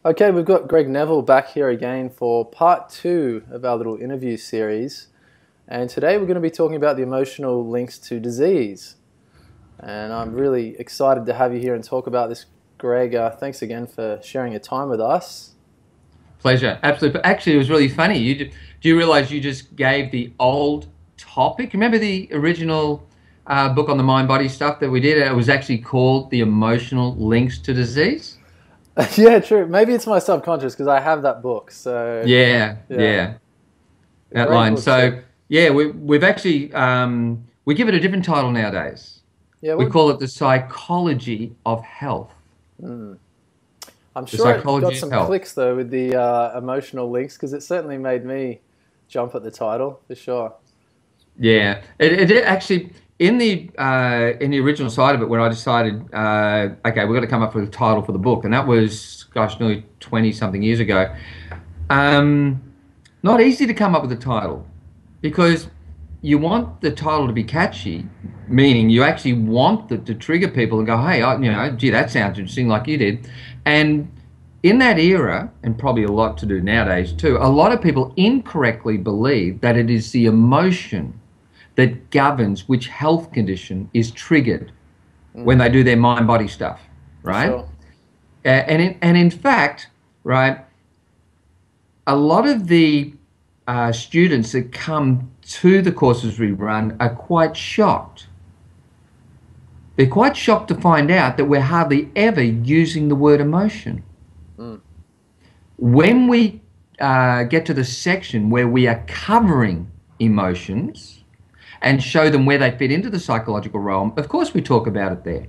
Okay, we've got Greg Neville back here again for part 2 of our little interview series. And today we're going to be talking about the emotional links to disease. And I'm really excited to have you here and talk about this, Greg. Thanks again for sharing your time with us. Pleasure, absolutely. But actually, it was really funny. Do you realize you just gave the old topic? Remember the original book on the mind-body stuff that we did? It was actually called The Emotional Links to Disease. Yeah, true. Maybe it's my subconscious because I have that book. So, Yeah, yeah, yeah, a that great line. book too. So, yeah, we've actually we give it a different title nowadays. Yeah, We well, call it The Psychology of Health. mm. I'm The sure it got Psychology of some Health. clicks though with the emotional links because it certainly made me jump at the title for sure. Yeah, it actually in the original side of it, when I decided, okay, we've got to come up with a title for the book, and that was, gosh, nearly 20 something years ago. Um, Not easy to come up with a title because you want the title to be catchy, meaning you actually want to trigger people and go, hey, gee, that sounds interesting, like you did, and in that era, and probably a lot to do nowadays too, a lot of people incorrectly believe that it is the emotion that governs which health condition is triggered when Mm, they do their mind body stuff, for right? sure. And in fact, right, a lot of the students that come to the courses we run are quite shocked. They're quite shocked to find out that we're hardly ever using the word emotion. Mm, When we get to the section where we are covering emotions and show them where they fit into the psychological realm, of course we talk about it there.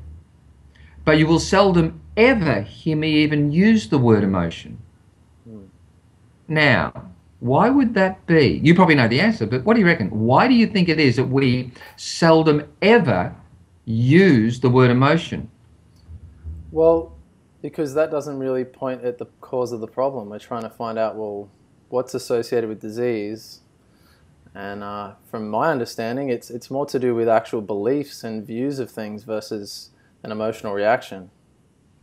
But you will seldom ever hear me even use the word emotion. mm. Now, why would that be? You probably know the answer, but what do you reckon? Why do you think it is that we seldom ever use the word emotion? Well, because that doesn't really point at the cause of the problem. We're trying to find out, well, what's associated with disease. And from my understanding, it's more to do with actual beliefs and views of things versus an emotional reaction.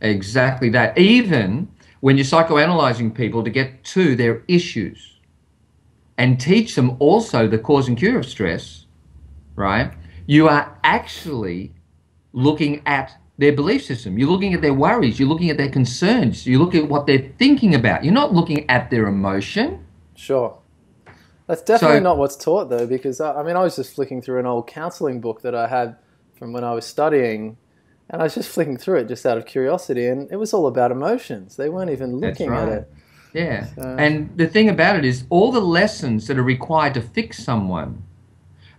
Exactly that. Even when you're psychoanalyzing people to get to their issues and teach them also the cause and cure of stress, right? You are actually looking at their belief system. You're looking at their worries. You're looking at their concerns. You look at what they're thinking about. You're not looking at their emotion. Sure. That's definitely So, not what's taught though, because I mean, I was just flicking through an old counseling book that I had from when I was studying, and I was just flicking through it just out of curiosity, and it was all about emotions. They weren't even that's looking at right. it. Yeah. So, And the thing about it is, all the lessons that are required to fix someone,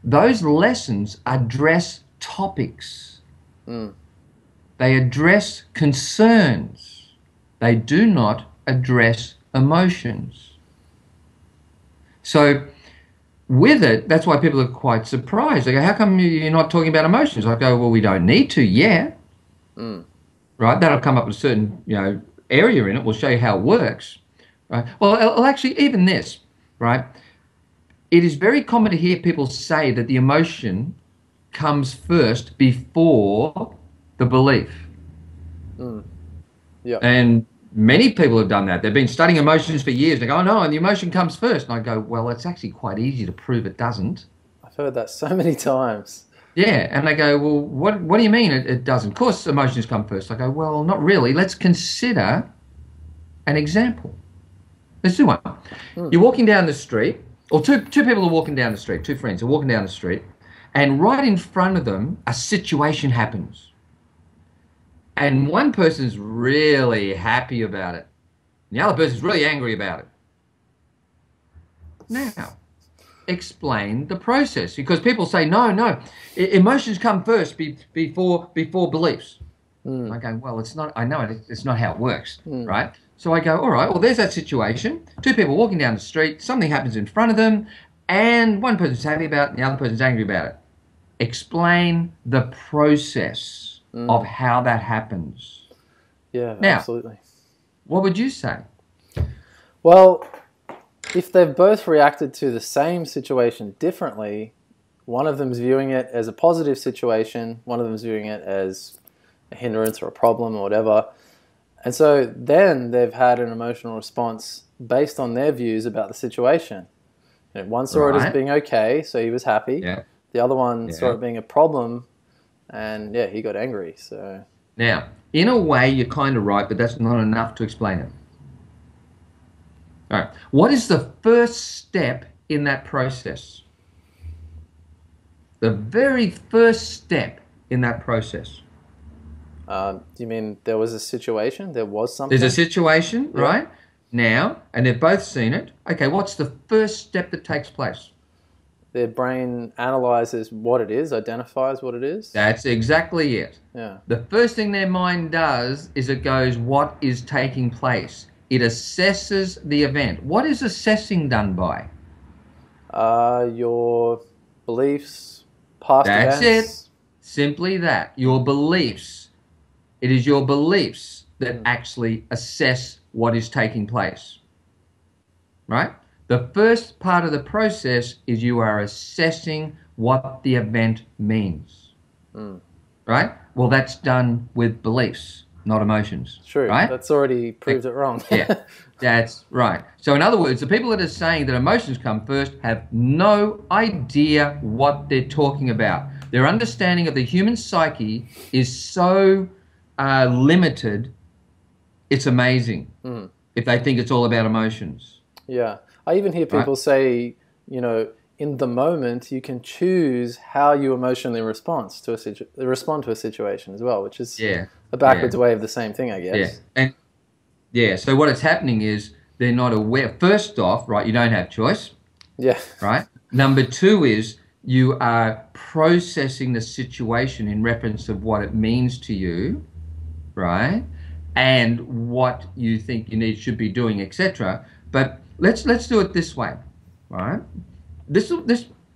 those lessons address topics. mm, They address concerns. They do not address emotions. So, with it, that's why people are quite surprised. They go, how come you're not talking about emotions? I go, well, we don't need to, yeah, mm, right? That'll come up with a certain, area in it. We'll show you how it works, right? Well, actually, even this, right? It is very common to hear people say that the emotion comes first before the belief. mm, yep. And many people have done that. They've been studying emotions for years. They go, oh, no, and the emotion comes first. And I go, well, it's actually quite easy to prove it doesn't. I've heard that so many times. Yeah. And they go, well, what do you mean it doesn't? Of course, emotions come first. I go, well, not really. Let's consider an example. Let's do one. Mm, You're walking down the street, or two people are walking down the street, two friends are walking down the street, and right in front of them, a situation happens. And one person's really happy about it. The other person's really angry about it. Now, explain the process because people say, no, no, emotions come first before beliefs. mm, I go, well, it's not, I know it's not how it works, mm, right? So I go, all right, well, there's that situation. Two people walking down the street, something happens in front of them, and one person's happy about it, and the other person's angry about it. Explain the process of mm. how that happens. Yeah, Now, absolutely. what would you say? Well, if they've both reacted to the same situation differently, one of them's viewing it as a positive situation, one of them's viewing it as a hindrance or a problem or whatever, And so then they've had an emotional response based on their views about the situation. And one saw it as being okay, so he was happy. Yeah. The other one saw it being a problem, and yeah, he got angry. So now, in a way, you're kind of right, but that's not enough to explain it. All right. What is the first step in that process? The very first step in that process. Do you mean there was a situation? There was something? There's a situation, right? Now, and they've both seen it. Okay, what's the first step that takes place? Their brain analyzes what it is, identifies what it is. That's exactly it. Yeah. The first thing their mind does is it goes, what is taking place? It assesses the event. What is assessing done by? Your beliefs, past events. That's it. Simply that. Your beliefs. It is your beliefs that actually assess what is taking place. Right? The first part of the process is you are assessing what the event means. Right? Well, that's done with beliefs, not emotions. True. Right? That's already proved it wrong. Yeah, that's right. So in other words, the people that are saying that emotions come first have no idea what they're talking about. Their understanding of the human psyche is so limited, it's amazing if they think it's all about emotions. Yeah. I even hear people say, you know, in the moment, you can choose how you emotionally respond to a situation as well, which is a backwards way of the same thing, I guess. So what is happening is they're not aware. First off, right, you don't have choice. Yeah. Right? Number two is you are processing the situation in reference of what it means to you, right? And what you think you should be doing, etc. But let's do it this way, right? This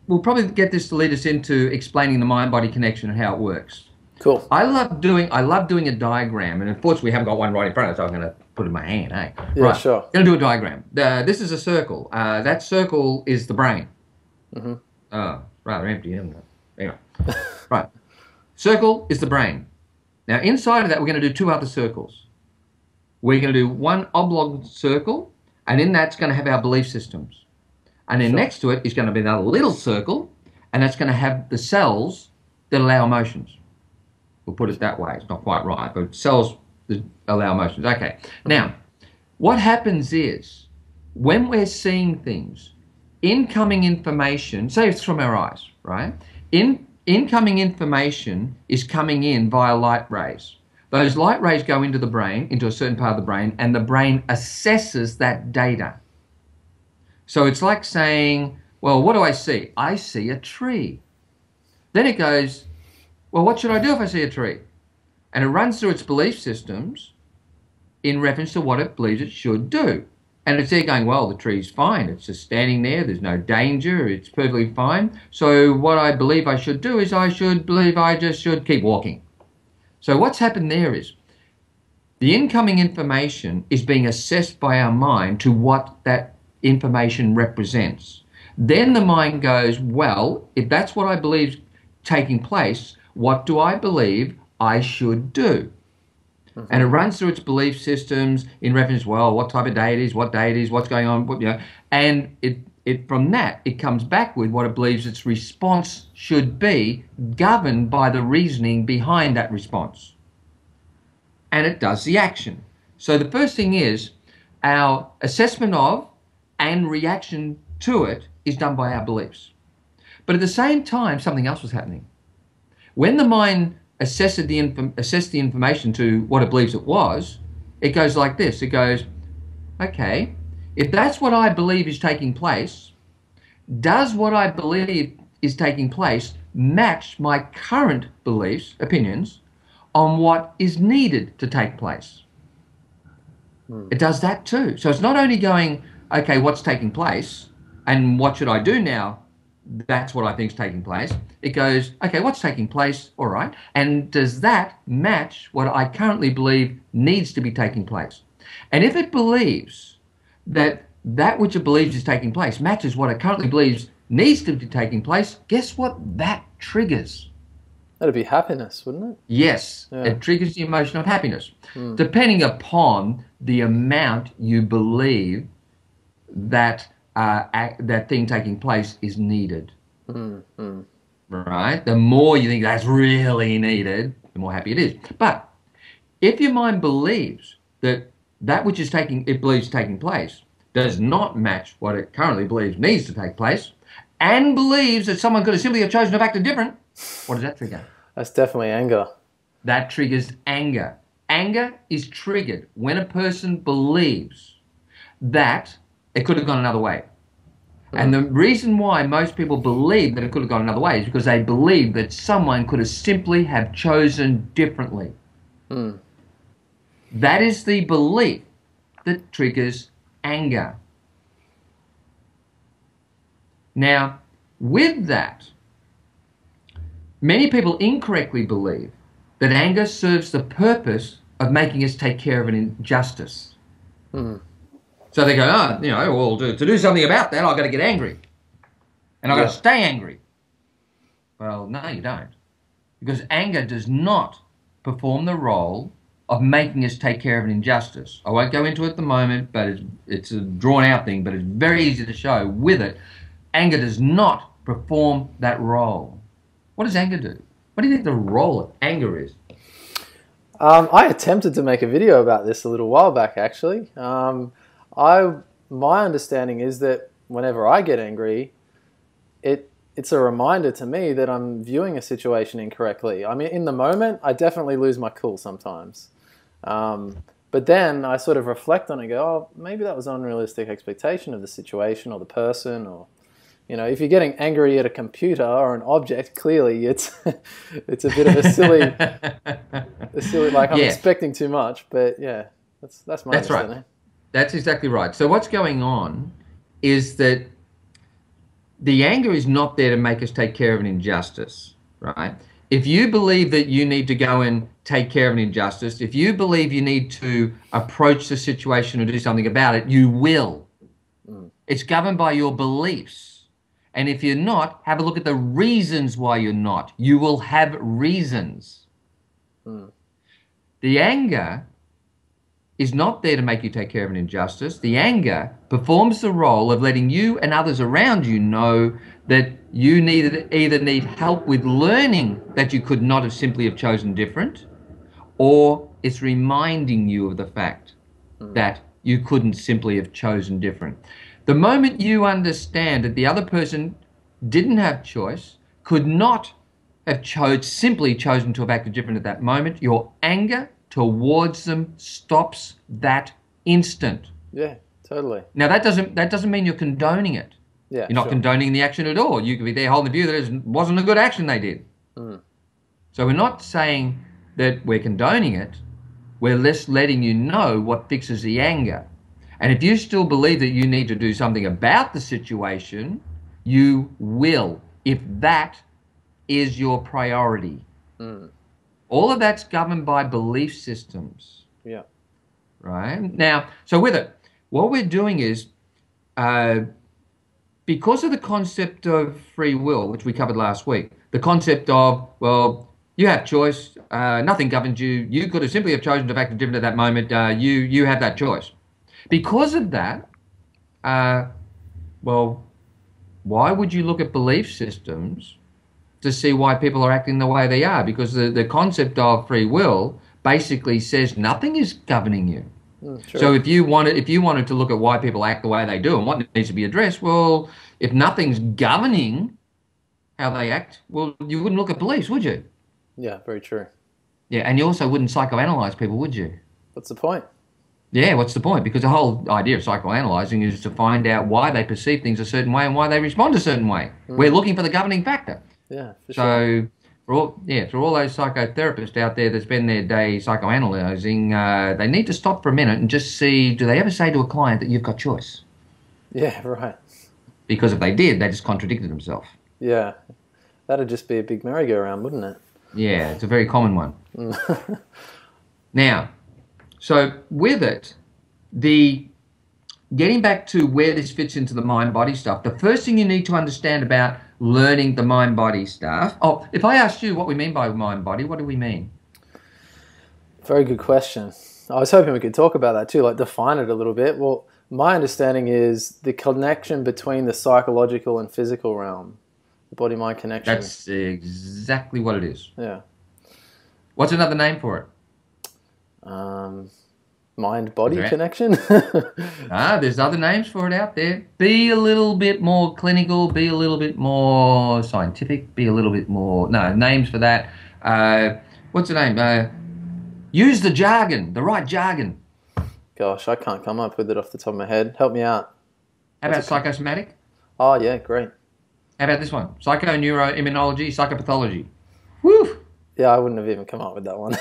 we'll probably get this to lead us into explaining the mind-body connection and how it works. Cool. I love doing a diagram, and unfortunately we haven't got one right in front of us, so I'm going to put it in my hand. Hey, yeah, sure. Going to do a diagram. This is a circle. That circle is the brain. Rather empty, isn't it? Anyway, right. Circle is the brain. Now inside of that, we're going to do two other circles. We're going to do one oblong circle, and in that's going to have our belief systems. And then next to it is going to be another little circle, and that's going to have the cells that allow emotions. We'll put it that way. It's not quite right, but cells that allow emotions. Okay. Now, what happens is when we're seeing things, incoming information, say it's from our eyes, right? Incoming information is coming in via light rays. Those light rays go into the brain, into a certain part of the brain, and the brain assesses that data. So it's like saying, well, what do I see? I see a tree. Then it goes, well, what should I do if I see a tree? And it runs through its belief systems in reference to what it believes it should do. And it's there going, well, the tree's fine. It's just standing there. There's no danger. It's perfectly fine. So what I believe I should do is I just should keep walking. So what's happened there is the incoming information is being assessed by our mind to what that information represents. Then the mind goes, well, if that's what I believe is taking place, what do I believe I should do? And it runs through its belief systems in reference, well, what type of day it is, what's going on, and it from that, it comes back with what it believes its response should be, governed by the reasoning behind that response. And it does the action. So the first thing is our assessment of and reaction to it is done by our beliefs. But at the same time, something else was happening. When the mind assessed the information to what it believes it was, it goes like this. It goes, okay, if that's what I believe is taking place, does what I believe is taking place match my current beliefs, opinions, on what is needed to take place? It does that too. So it's not only going, okay, what's taking place and what should I do now? That's what I think is taking place. It goes, okay, what's taking place? All right. And does that match what I currently believe needs to be taking place? And if it believes that that which it believes is taking place matches what it currently believes needs to be taking place, guess what that triggers? That'd be happiness, wouldn't it? Yes, Yeah. it triggers the emotion of happiness, depending upon the amount you believe that that thing taking place is needed. Right? The more you think that's really needed, the more happy it is. But if your mind believes that that which it believes taking place does not match what it currently believes needs to take place, and believes that someone could have simply have chosen to have acted different, what does that trigger? That's definitely anger. That triggers anger. Anger is triggered when a person believes that it could have gone another way. And the reason why most people believe that it could have gone another way is because they believe that someone could have simply have chosen differently. That is the belief that triggers anger. Now, with that, many people incorrectly believe that anger serves the purpose of making us take care of an injustice. So they go, oh, you know, well, to do something about that, I've got to get angry. And I've got to stay angry. Well, no, you don't. Because anger does not perform the role of making us take care of an injustice. I won't go into it at the moment, but it's a drawn-out thing, but it's very easy to show with it. Anger does not perform that role. What does anger do? What do you think the role of anger is? I attempted to make a video about this a little while back, actually. My understanding is that whenever I get angry, it's a reminder to me that I'm viewing a situation incorrectly. I mean, in the moment, I definitely lose my cool sometimes. But then I sort of reflect on it and go, oh, maybe that was an unrealistic expectation of the situation or the person, or, you know, if you're getting angry at a computer or an object, clearly it's it's a bit of a silly like I'm expecting too much. But yeah, that's my understanding. Right. That's exactly right. So what's going on is that the anger is not there to make us take care of an injustice, right? If you believe that you need to go and take care of an injustice, if you believe you need to approach the situation or do something about it, you will. It's governed by your beliefs. And if you're not, have a look at the reasons why you're not. You will have reasons. The anger is not there to make you take care of an injustice. The anger performs the role of letting you and others around you know that you either need help with learning that you could not have simply have chosen different, or it's reminding you of the fact that you couldn't simply have chosen different. The moment you understand that the other person didn't have choice, could not have simply chosen to have acted different at that moment, your anger towards them stops that instant. Yeah, totally. Now that doesn't mean you're condoning it. Yeah, you're not condoning the action at all. You could be there holding the view that it wasn't a good action they did. So we're not saying that we're condoning it. We're less letting you know what fixes the anger. And if you still believe that you need to do something about the situation, you will, if that is your priority. All of that's governed by belief systems. Yeah. Right? Now, so with it, what we're doing is, because of the concept of free will, which we covered last week, the concept of, well, you have choice, nothing governs you, you could have simply have chosen to have acted different at that moment, you have that choice. Because of that, well, why would you look at belief systems to see why people are acting the way they are? Because the concept of free will basically says nothing is governing you. Sure. So if you wanted to look at why people act the way they do and what needs to be addressed, well, if nothing's governing how they act, well, you wouldn't look at beliefs, would you? Yeah, very true. Yeah, and you also wouldn't psychoanalyze people, would you? What's the point? Yeah, what's the point? Because the whole idea of psychoanalyzing is to find out why they perceive things a certain way and why they respond a certain way. We're looking for the governing factor. Yeah, for sure. So for all those psychotherapists out there that spend their day psychoanalyzing, they need to stop for a minute and just see, do they ever say to a client that you've got choice? Yeah, right. Because if they did, they just contradicted themselves. Yeah, that'd just be a big merry-go-round, wouldn't it? Yeah, it's a very common one. Now, so with it, getting back to where this fits into the mind-body stuff, the first thing you need to understand about learning the mind-body stuff. Oh, if I asked you what we mean by mind-body, what do we mean? Very good question. I was hoping we could talk about that too, like define it a little bit. Well, my understanding is the connection between the psychological and physical realm, the body-mind connection. That's exactly what it is. Yeah. What's another name for it? Mind-body connection? There's other names for it out there. Be a little bit more clinical, be a little bit more scientific, be a little bit more... No, names for that. What's the name? Use the jargon, the right jargon. Gosh, I can't come up with it off the top of my head. Help me out. How about psychosomatic? Oh, yeah, great. How about this one? Psychoneuroimmunology, psychopathology. Woo! Yeah, I wouldn't have even come up with that one.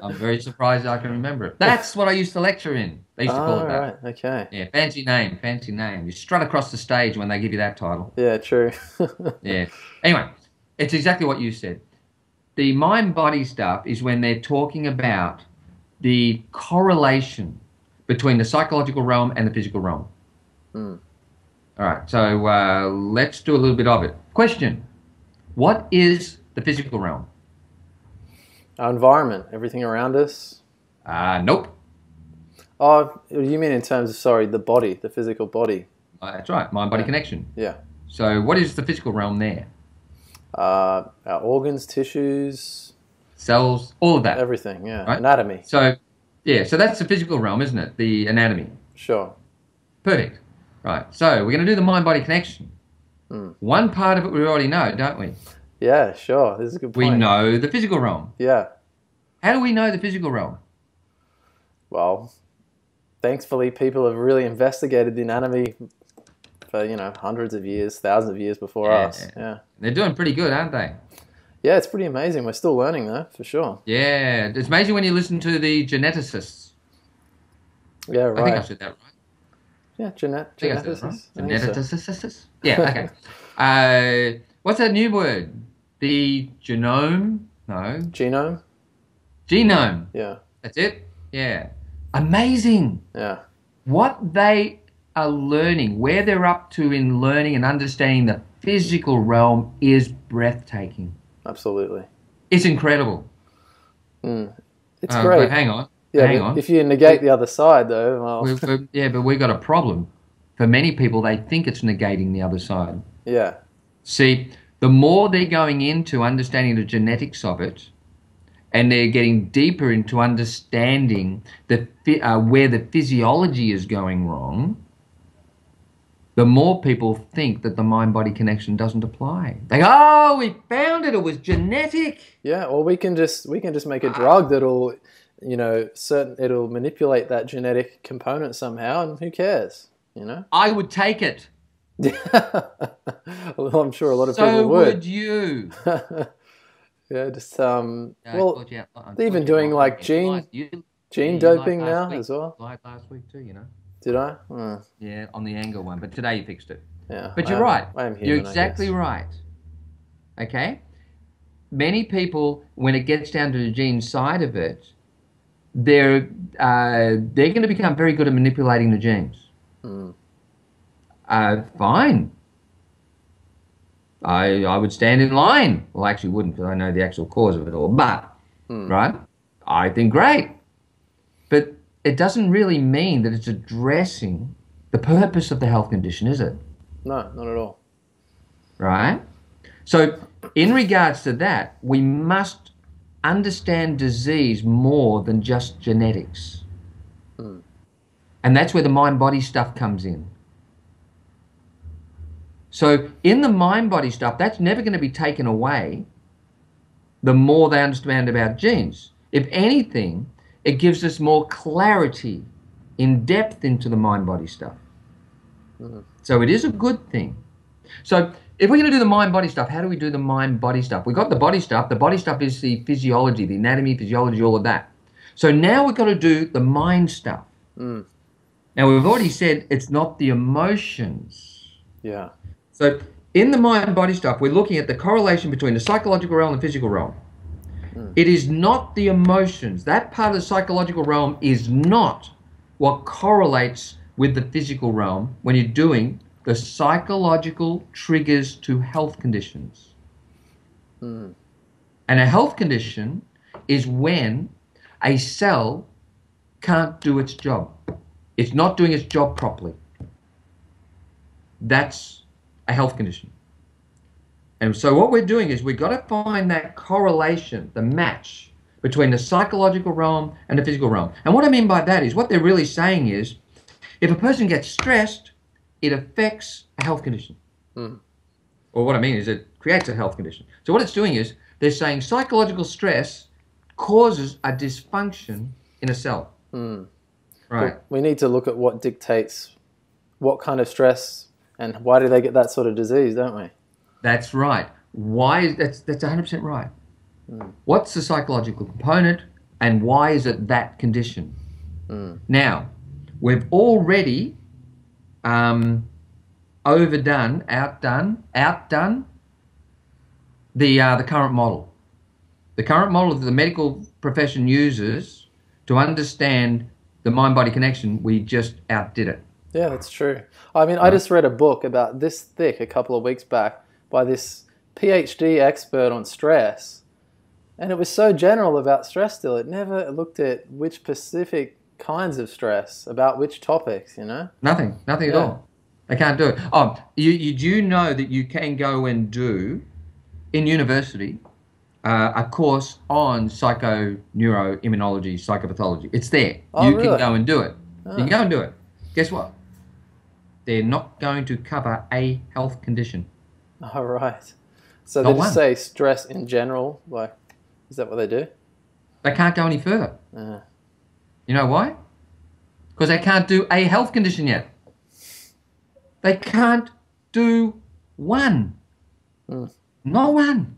I'm very surprised I can remember it. That's what I used to lecture in. They used to call it that. Right, okay. Yeah, fancy name, fancy name. You strut across the stage when they give you that title. Yeah, true. Yeah. Anyway, it's exactly what you said. The mind-body stuff is when they're talking about the correlation between the psychological realm and the physical realm. Mm. All right, so let's do a little bit of it. Question: what is the physical realm? Our environment, everything around us. Nope. Oh, you mean in terms of, sorry, the body, the physical body? That's right, mind-body connection. Yeah. So what is the physical realm there? Our organs, tissues. Cells, all of that. Everything, yeah. Right? Anatomy. So, yeah, so that's the physical realm, isn't it? The anatomy. Sure. Perfect. Right, so we're going to do the mind-body connection. Mm. One part of it we already know, don't we? Yeah, sure. This is a good point. We know the physical realm. Yeah. How do we know the physical realm? Well, thankfully people have really investigated the anatomy for, hundreds of years, thousands of years before us. Yeah. They're doing pretty good, aren't they? Yeah, it's pretty amazing. We're still learning though, for sure. Yeah, it's amazing when you listen to the geneticists. Yeah, right. I think I said that right. Yeah, geneticists. Geneticists? Yeah, okay. What's that new word? The genome? No. Genome? Genome. Yeah. That's it? Yeah. Amazing. Yeah. What they are learning, where they're up to in learning and understanding the physical realm is breathtaking. Absolutely. It's incredible. Mm. It's great. But hang on. Yeah, hang on. If you negate the other side, though, well... Yeah, but we've got a problem. For many people, they think it's negating the other side. Yeah. See, the more they're going into understanding the genetics of it, and they're getting deeper into understanding where the physiology is going wrong, the more people think that the mind-body connection doesn't apply. They go, oh, we found it. It was genetic. Yeah, or we can just make a drug that'll, it'll manipulate that genetic component somehow, and who cares? I would take it. Well, I'm sure a lot of people would. So would you. Yeah, just even doing like gene doping now as well. Like last week too, Did I? Yeah, on the anger one, but today you fixed it. Yeah, but you're right. I am human, you're exactly right. Okay. Many people, when it gets down to the gene side of it, they're going to become very good at manipulating the genes. Mm. Fine. I would stand in line. Well, I actually wouldn't, because I know the actual cause of it all. But, right, I think great. But it doesn't really mean that it's addressing the purpose of the health condition, is it? No, not at all. Right? So, in regards to that, we must understand disease more than just genetics. Mm. And that's where the mind-body stuff comes in. So in the mind-body stuff, that's never going to be taken away the more they understand about genes. If anything, it gives us more clarity in depth into the mind-body stuff. Mm-hmm. So it is a good thing. So if we're going to do the mind-body stuff, how do we do the mind-body stuff? We've got the body stuff. The body stuff is the physiology, the anatomy, physiology, all of that. So now we've got to do the mind stuff. Mm. Now we've already said it's not the emotions. Yeah. So in the mind-body stuff, we're looking at the correlation between the psychological realm and the physical realm. Mm. It is not the emotions. That part of the psychological realm is not what correlates with the physical realm when you're doing the psychological triggers to health conditions. And a health condition is when a cell can't do its job. It's not doing its job properly. That's a health condition. And so what we're doing is we've got to find that correlation, the match between the psychological realm and the physical realm. And what I mean by that is what they're really saying is if a person gets stressed, it affects a health condition. Or what I mean is it creates a health condition. So what it's doing is they're saying psychological stress causes a dysfunction in a cell. Right. But we need to look at what dictates what kind of stress and why do they get that sort of disease, don't we? That's right. Why? That's 100% right. What's the psychological component and why is it that condition? Now, we've already outdone the current model. The current model that the medical profession uses to understand the mind-body connection, we just outdid it. Yeah, that's true. I mean, I just read a book about this thick a couple of weeks back by this PhD expert on stress. And it was so general about stress still. It never looked at which specific kinds of stress, about which topics, you know? Nothing at all. They can't do it. Oh, you do know that you can go and do, in university, a course on psychoneuroimmunology, psychopathology. It's there. Oh, you really? can go and do it. You can go and do it. Guess what? They're not going to cover a health condition. All right. So Not they just one. say stress in general. Like, is that what they do? They can't go any further. You know why? Because they can't do a health condition yet. They can't do one. Not one.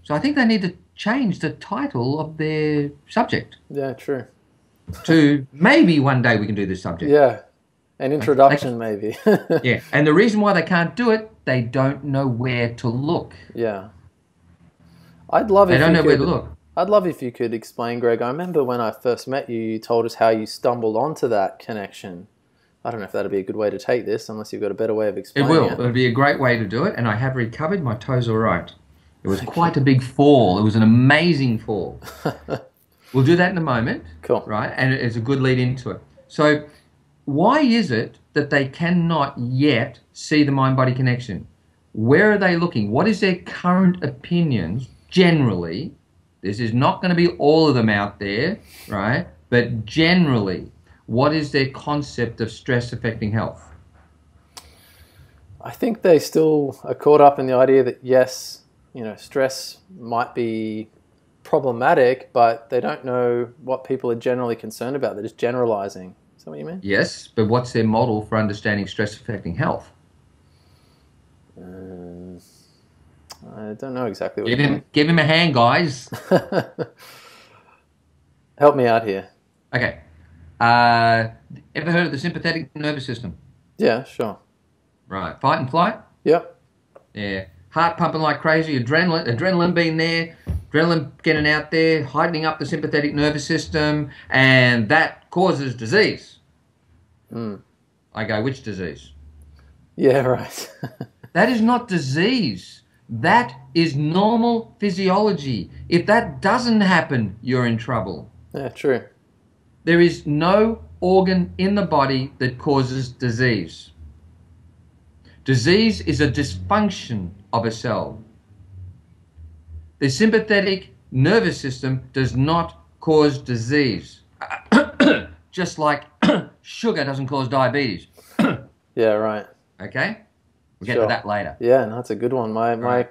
So I think they need to change the title of their subject Yeah, true. to maybe one day we can do this subject. Yeah. An introduction, maybe. Yeah. And the reason why they can't do it, they don't know where to look. Yeah. I'd love They if don't you know could, where to look. I'd love if you could explain, Greg. I remember when I first met you, you told us how you stumbled onto that connection. I don't know if that'd be a good way to take this, unless you've got a better way of It explaining will. it. It'll be a great way to do it, and I have recovered. My toes are right. It was quite a big fall. It was an amazing fall. We'll do that in a moment. Cool. Right? And it's a good lead into it. So why is it that they cannot yet see the mind-body connection? Where are they looking? What is their current opinions generally? This is not going to be all of them out there, right? But generally, what is their concept of stress affecting health? I think they still are caught up in the idea that, yes, you know, stress might be problematic, but they don't know what people are generally concerned about. They're just generalizing. Is that what you mean? Yes, but what's their model for understanding stress affecting health? I don't know exactly what you mean. Give him a hand, guys. Help me out here. Okay. Ever heard of the sympathetic nervous system? Yeah, sure. Right. Fight and flight? Yep. Yeah. Heart pumping like crazy, adrenaline being there, adrenaline getting out there, heightening up the sympathetic nervous system, and that causes disease. I go, which disease? Yeah, right. That is not disease. That is normal physiology. If that doesn't happen, you're in trouble. Yeah, true. There is no organ in the body that causes disease. Disease is a dysfunction of a cell. The sympathetic nervous system does not cause disease. Just like sugar doesn't cause diabetes. Yeah, right. Okay? We'll get Sure. to that later. Yeah, no, that's a good one. My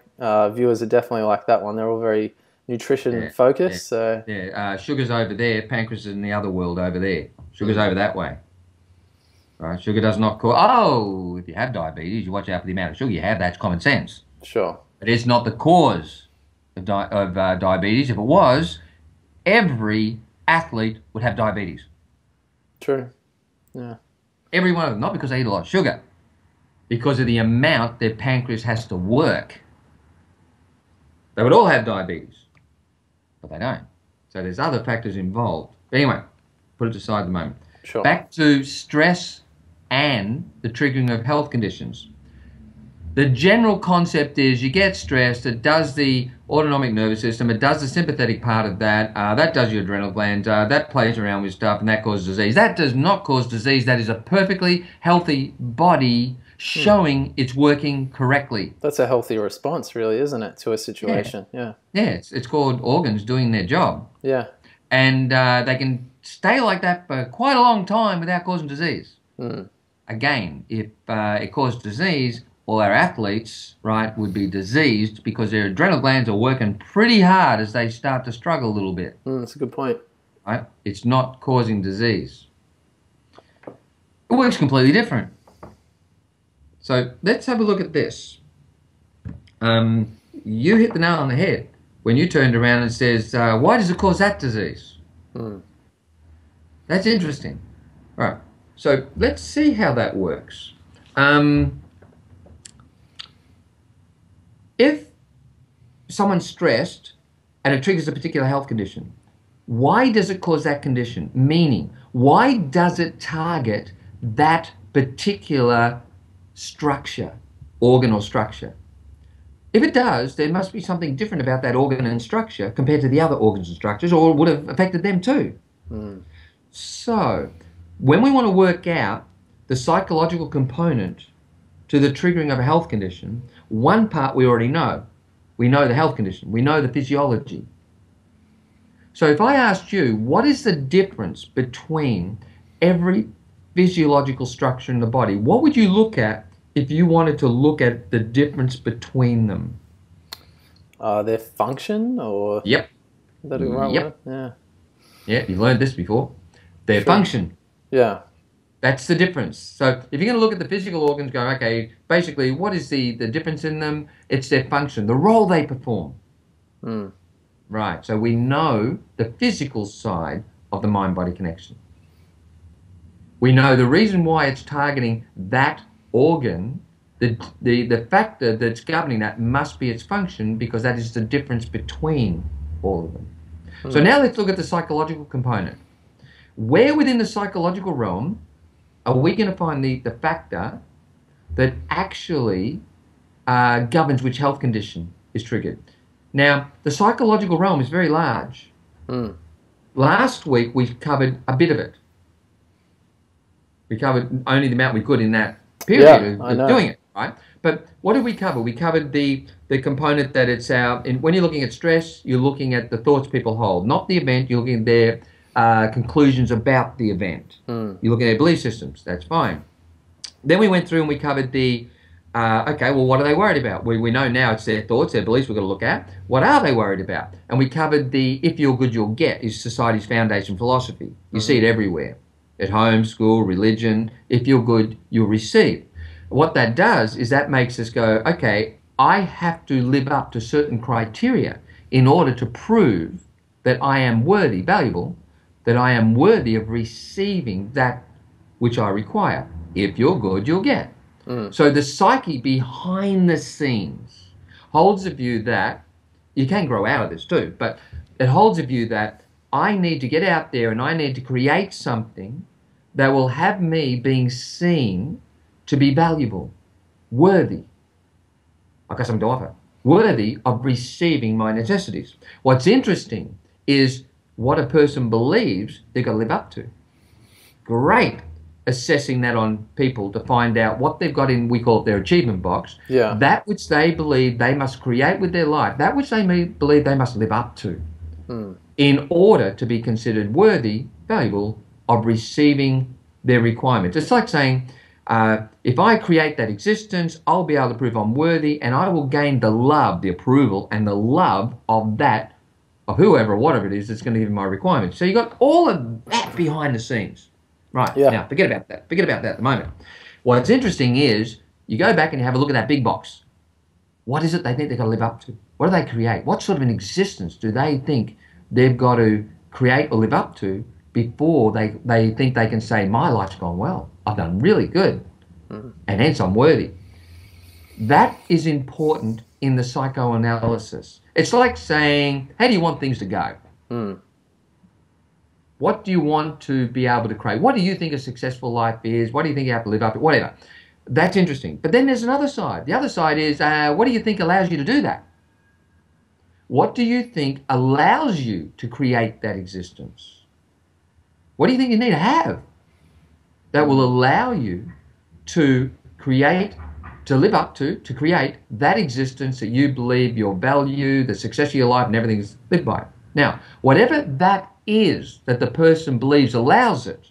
viewers are definitely like that one. They're all very nutrition focused. So Yeah, sugar's over there, pancreas is in the other world over there. Sugar's over that way. Right? Sugar does not cause... Oh, if you have diabetes, you watch out for the amount of sugar you have. That's common sense. sure. But it's not the cause of diabetes. If it was, every athlete would have diabetes. True. Yeah. Every one of them. Not because they eat a lot of sugar. Because of the amount their pancreas has to work. They would all have diabetes. But they don't. So there's other factors involved. But anyway, put it aside at the moment. Sure. Back to stress and the triggering of health conditions. The general concept is you get stressed, it does the autonomic nervous system, it does the sympathetic part of that, that does your adrenal glands, that plays around with stuff and that causes disease. That does not cause disease. That is a perfectly healthy body showing it's working correctly. That's a healthy response, really, isn't it, to a situation? Yeah. Yeah, it's called organs doing their job. Yeah. And they can stay like that for quite a long time without causing disease. Again, if it caused disease, all our athletes, right, would be diseased because their adrenal glands are working pretty hard as they start to struggle a little bit. That's a good point. Right? It's not causing disease. It works completely different. So let's have a look at this. You hit the nail on the head when you turned around and says, why does it cause that disease? That's interesting. All right. So let's see how that works. If someone's stressed and it triggers a particular health condition, why does it cause that condition? Meaning, why does it target that particular structure, organ or structure? If it does, there must be something different about that organ and structure compared to the other organs and structures, or it would have affected them too. So, when we want to work out the psychological component to the triggering of a health condition, one part we already know. We know the health condition. We know the physiology. So if I asked you, what is the difference between every physiological structure in the body, what would you look at if you wanted to look at the difference between them? Their function, or? Yep. Is that the right word? Yeah. Yeah, you've learned this before. Their function. Yeah. That's the difference. So if you're going to look at the physical organs, go, okay, basically, what is the difference in them? It's their function, the role they perform. Right. So we know the physical side of the mind-body connection. We know the reason why it's targeting that organ, the factor that's governing that must be its function, because that is the difference between all of them. So now let's look at the psychological component. Where within the psychological realm are we going to find the factor that actually governs which health condition is triggered? Now, the psychological realm is very large. Last week, we covered a bit of it. We covered only the amount we could in that period of doing it, right? But what did we cover? We covered the component that it's when you're looking at stress, you're looking at the thoughts people hold, not the event. You're looking at their conclusions about the event. You're looking at their belief systems. That's fine. Then we went through and we covered the, okay, well, what are they worried about? We know now it's their thoughts, their beliefs we've got to look at. What are they worried about? And we covered the if you're good, you'll get is society's foundation philosophy. You see it everywhere. At home, school, religion. If you're good, you'll receive. What that does is that makes us go, okay, I have to live up to certain criteria in order to prove that I am worthy, valuable, that I am worthy of receiving that which I require. If you're good, you'll get. So the psyche behind the scenes holds the view that, you can grow out of this too, but it holds a view that I need to get out there and I need to create something that will have me being seen to be valuable, worthy. I've got something to offer. Worthy of receiving my necessities. What's interesting is what a person believes they've got to live up to. Great assessing that on people to find out what they've got in, we call it their achievement box. Yeah. That which they believe they must create with their life, that which they believe they must live up to in order to be considered worthy, valuable of receiving their requirements. It's like saying, if I create that existence, I'll be able to prove I'm worthy and I will gain the love, the approval and the love of that, of whoever or whatever it is that's going to give me my requirements. So you've got all of that behind the scenes. Right, now forget about that. Forget about that at the moment. What's interesting is you go back and you have a look at that big box. What is it they think they've got to live up to? What do they create? What sort of an existence do they think they've got to create or live up to before they think they can say, my life's gone well. I've done really good. And hence I'm worthy. That is important in the psychoanalysis. It's like saying, how do you want things to go? What do you want to be able to create? What do you think a successful life is? What do you think you have to live up to? Whatever. That's interesting. But then there's another side. The other side is, what do you think allows you to do that? What do you think allows you to create that existence? What do you think you need to have that will allow you to create, to live up to create that existence that you believe your value, the success of your life and everything is lived by? Now, whatever that is that the person believes allows it,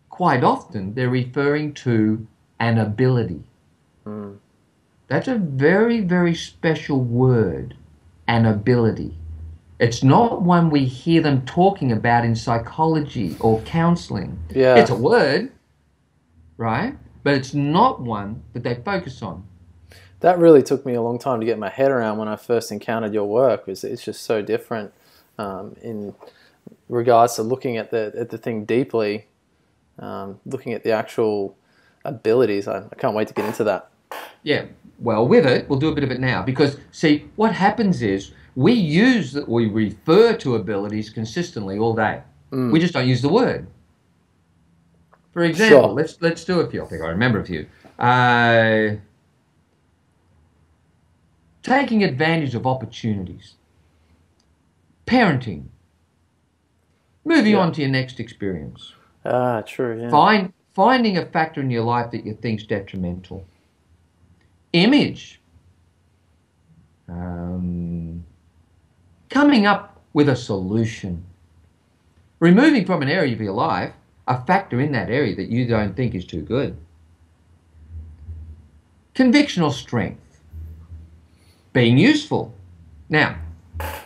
quite often they're referring to an ability. That's a very, very special word, an ability. It's not one we hear them talking about in psychology or counseling. Yeah. It's a word, right? But it's not one that they focus on. That really took me a long time to get my head around when I first encountered your work. It's just so different in regards to looking at the thing deeply, looking at the actual abilities. I can't wait to get into that. Yeah, well, with it, we'll do a bit of it now. Because, see, what happens is we refer to abilities consistently all day. We just don't use the word. For example, Sure. let's do a few. I think I remember a few. Taking advantage of opportunities. Parenting. Moving on to your next experience. True, yeah. Finding a factor in your life that you think's detrimental. Image. Coming up with a solution. Removing from an area of your life a factor in that area that you don't think is too good. Convictional strength. Being useful. Now,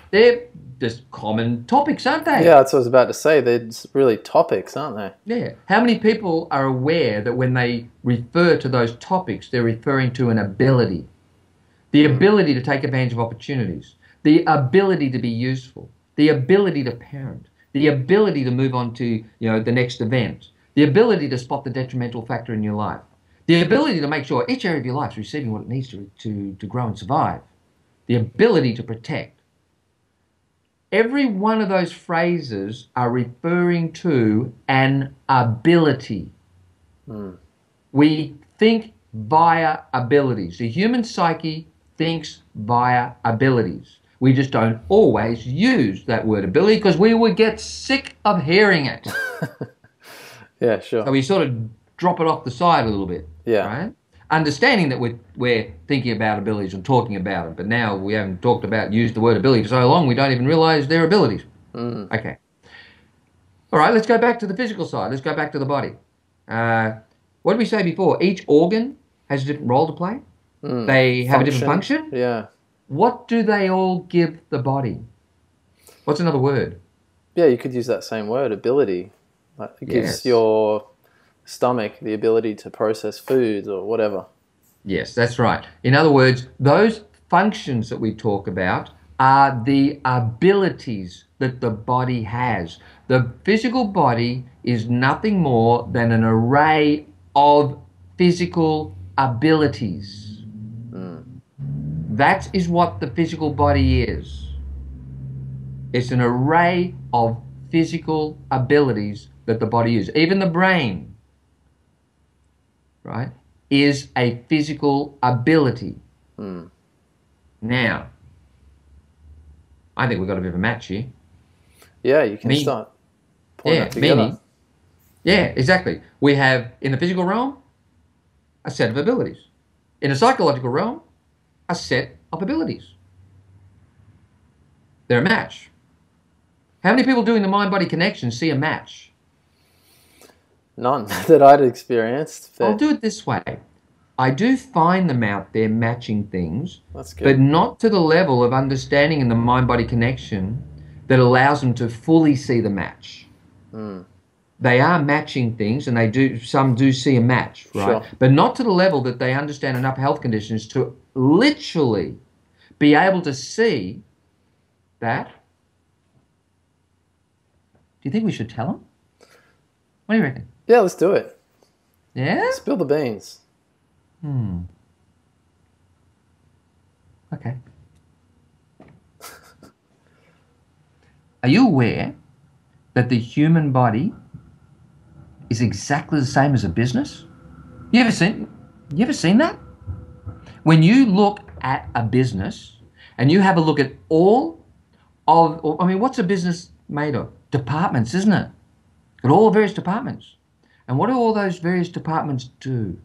they're just common topics, aren't they? Yeah, that's what I was about to say. They're just really topics, aren't they? Yeah. How many people are aware that when they refer to those topics, they're referring to an ability? The ability to take advantage of opportunities. The ability to be useful. The ability to parent. The ability to move on to, the next event. The ability to spot the detrimental factor in your life. The ability to make sure each area of your life is receiving what it needs to grow and survive. The ability to protect. Every one of those phrases are referring to an ability. We think via abilities. The human psyche thinks via abilities. We just don't always use that word ability because we would get sick of hearing it. Yeah, sure. So we sort of drop it off the side a little bit. Yeah. Right? Understanding that we're thinking about abilities and talking about it, but now we haven't used the word ability for so long we don't even realize their abilities. Okay. All right, let's go back to the physical side. Let's go back to the body. What did we say before? Each organ has a different role to play. They have a different function. Yeah. What do they all give the body? What's another word? Yeah, you could use that same word, ability. Like it gives your stomach the ability to process foods or whatever. Yes, that's right. In other words, those functions that we talk about are the abilities that the body has. The physical body is nothing more than an array of physical abilities. That is what the physical body is. It's an array of physical abilities that the body is. Even the brain, right, is a physical ability. Now, I think we've got a bit of a match here. Yeah, you can start pulling that together. Yeah, exactly. We have, in the physical realm, a set of abilities. In a psychological realm, a set of abilities. They're a match. How many people doing the mind-body connection see a match? None that I'd experienced. I'll do it this way. I do find them out there matching things, That's good. but not to the level of understanding in the mind-body connection that allows them to fully see the match. They are matching things, and some do see a match, right? Sure. But not to the level that they understand enough health conditions to literally be able to see that. Do you think we should tell them? What do you reckon? Yeah, let's do it. Yeah? Spill the beans. Okay. Are you aware that the human body is exactly the same as a business? You ever seen that? When you look at a business and you have a look at what's a business made of? Departments, isn't it? Got all the various departments. And what do all those various departments do?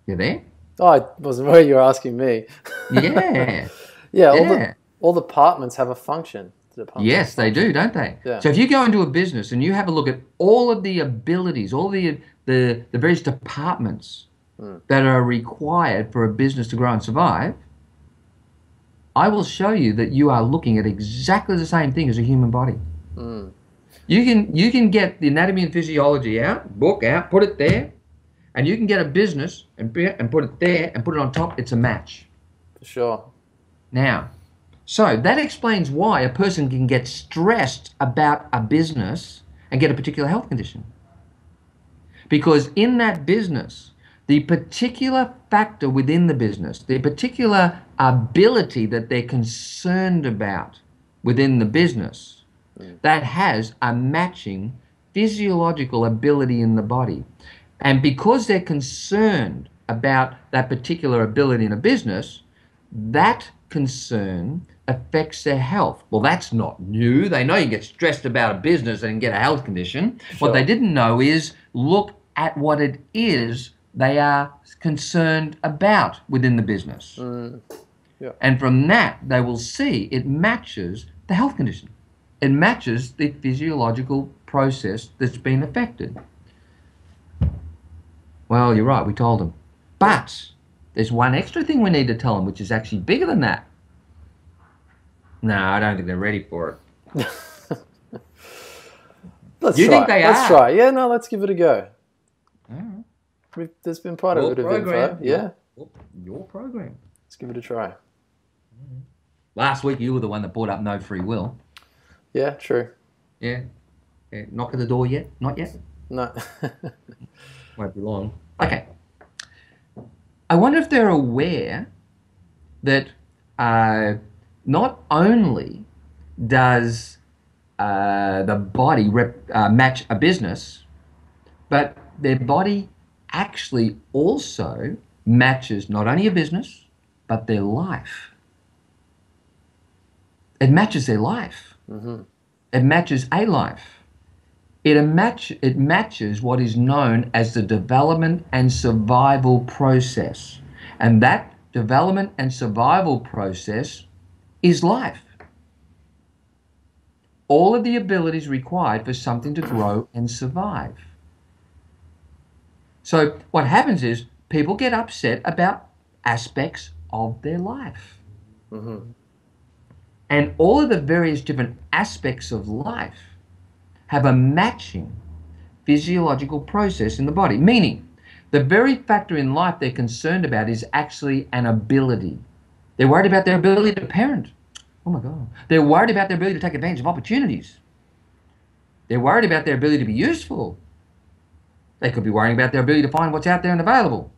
You there? Oh, I wasn't aware you were asking me. Yeah. Yeah, all the departments have a function. Yes, they do, don't they? Yeah. So if you go into a business and you have a look at all of the abilities, all the various departments that are required for a business to grow and survive, I will show you that you are looking at exactly the same thing as a human body. You can get the anatomy and physiology book out, put it there, and you can get a business and put it there and put it on top. It's a match. For sure. Now, so that explains why a person can get stressed about a business and get a particular health condition. Because in that business, the particular factor within the business, the particular ability that they're concerned about within the business, that has a matching physiological ability in the body. And because they're concerned about that particular ability in a business, that concern affects their health. Well, that's not new. They know you get stressed about a business and get a health condition. Sure. What they didn't know is look at what it is they are concerned about within the business. Yeah. And from that, they will see it matches the health condition. It matches the physiological process that's been affected. Well, you're right, we told them. But there's one extra thing we need to tell them, which is actually bigger than that. No, I don't think they're ready for it. Let's try. Yeah, no, let's give it a go. There's been quite a bit of info. Yeah. Your program. Let's give it a try. Last week you were the one that brought up no free will. Yeah, true. Yeah. Knock at the door yet? Not yet? No. Won't be long. Okay. I wonder if they're aware that not only does the body match a business, but their body actually also matches not only a business, but their life. It matches their life. It matches a life. It matches what is known as the development and survival process. And that development and survival process is life. All of the abilities required for something to grow and survive. So what happens is people get upset about aspects of their life. And all of the various different aspects of life have a matching physiological process in the body. Meaning, the very factor in life they're concerned about is actually an ability. They're worried about their ability to parent. Oh my God. They're worried about their ability to take advantage of opportunities. They're worried about their ability to be useful. They could be worrying about their ability to find what's out there and available.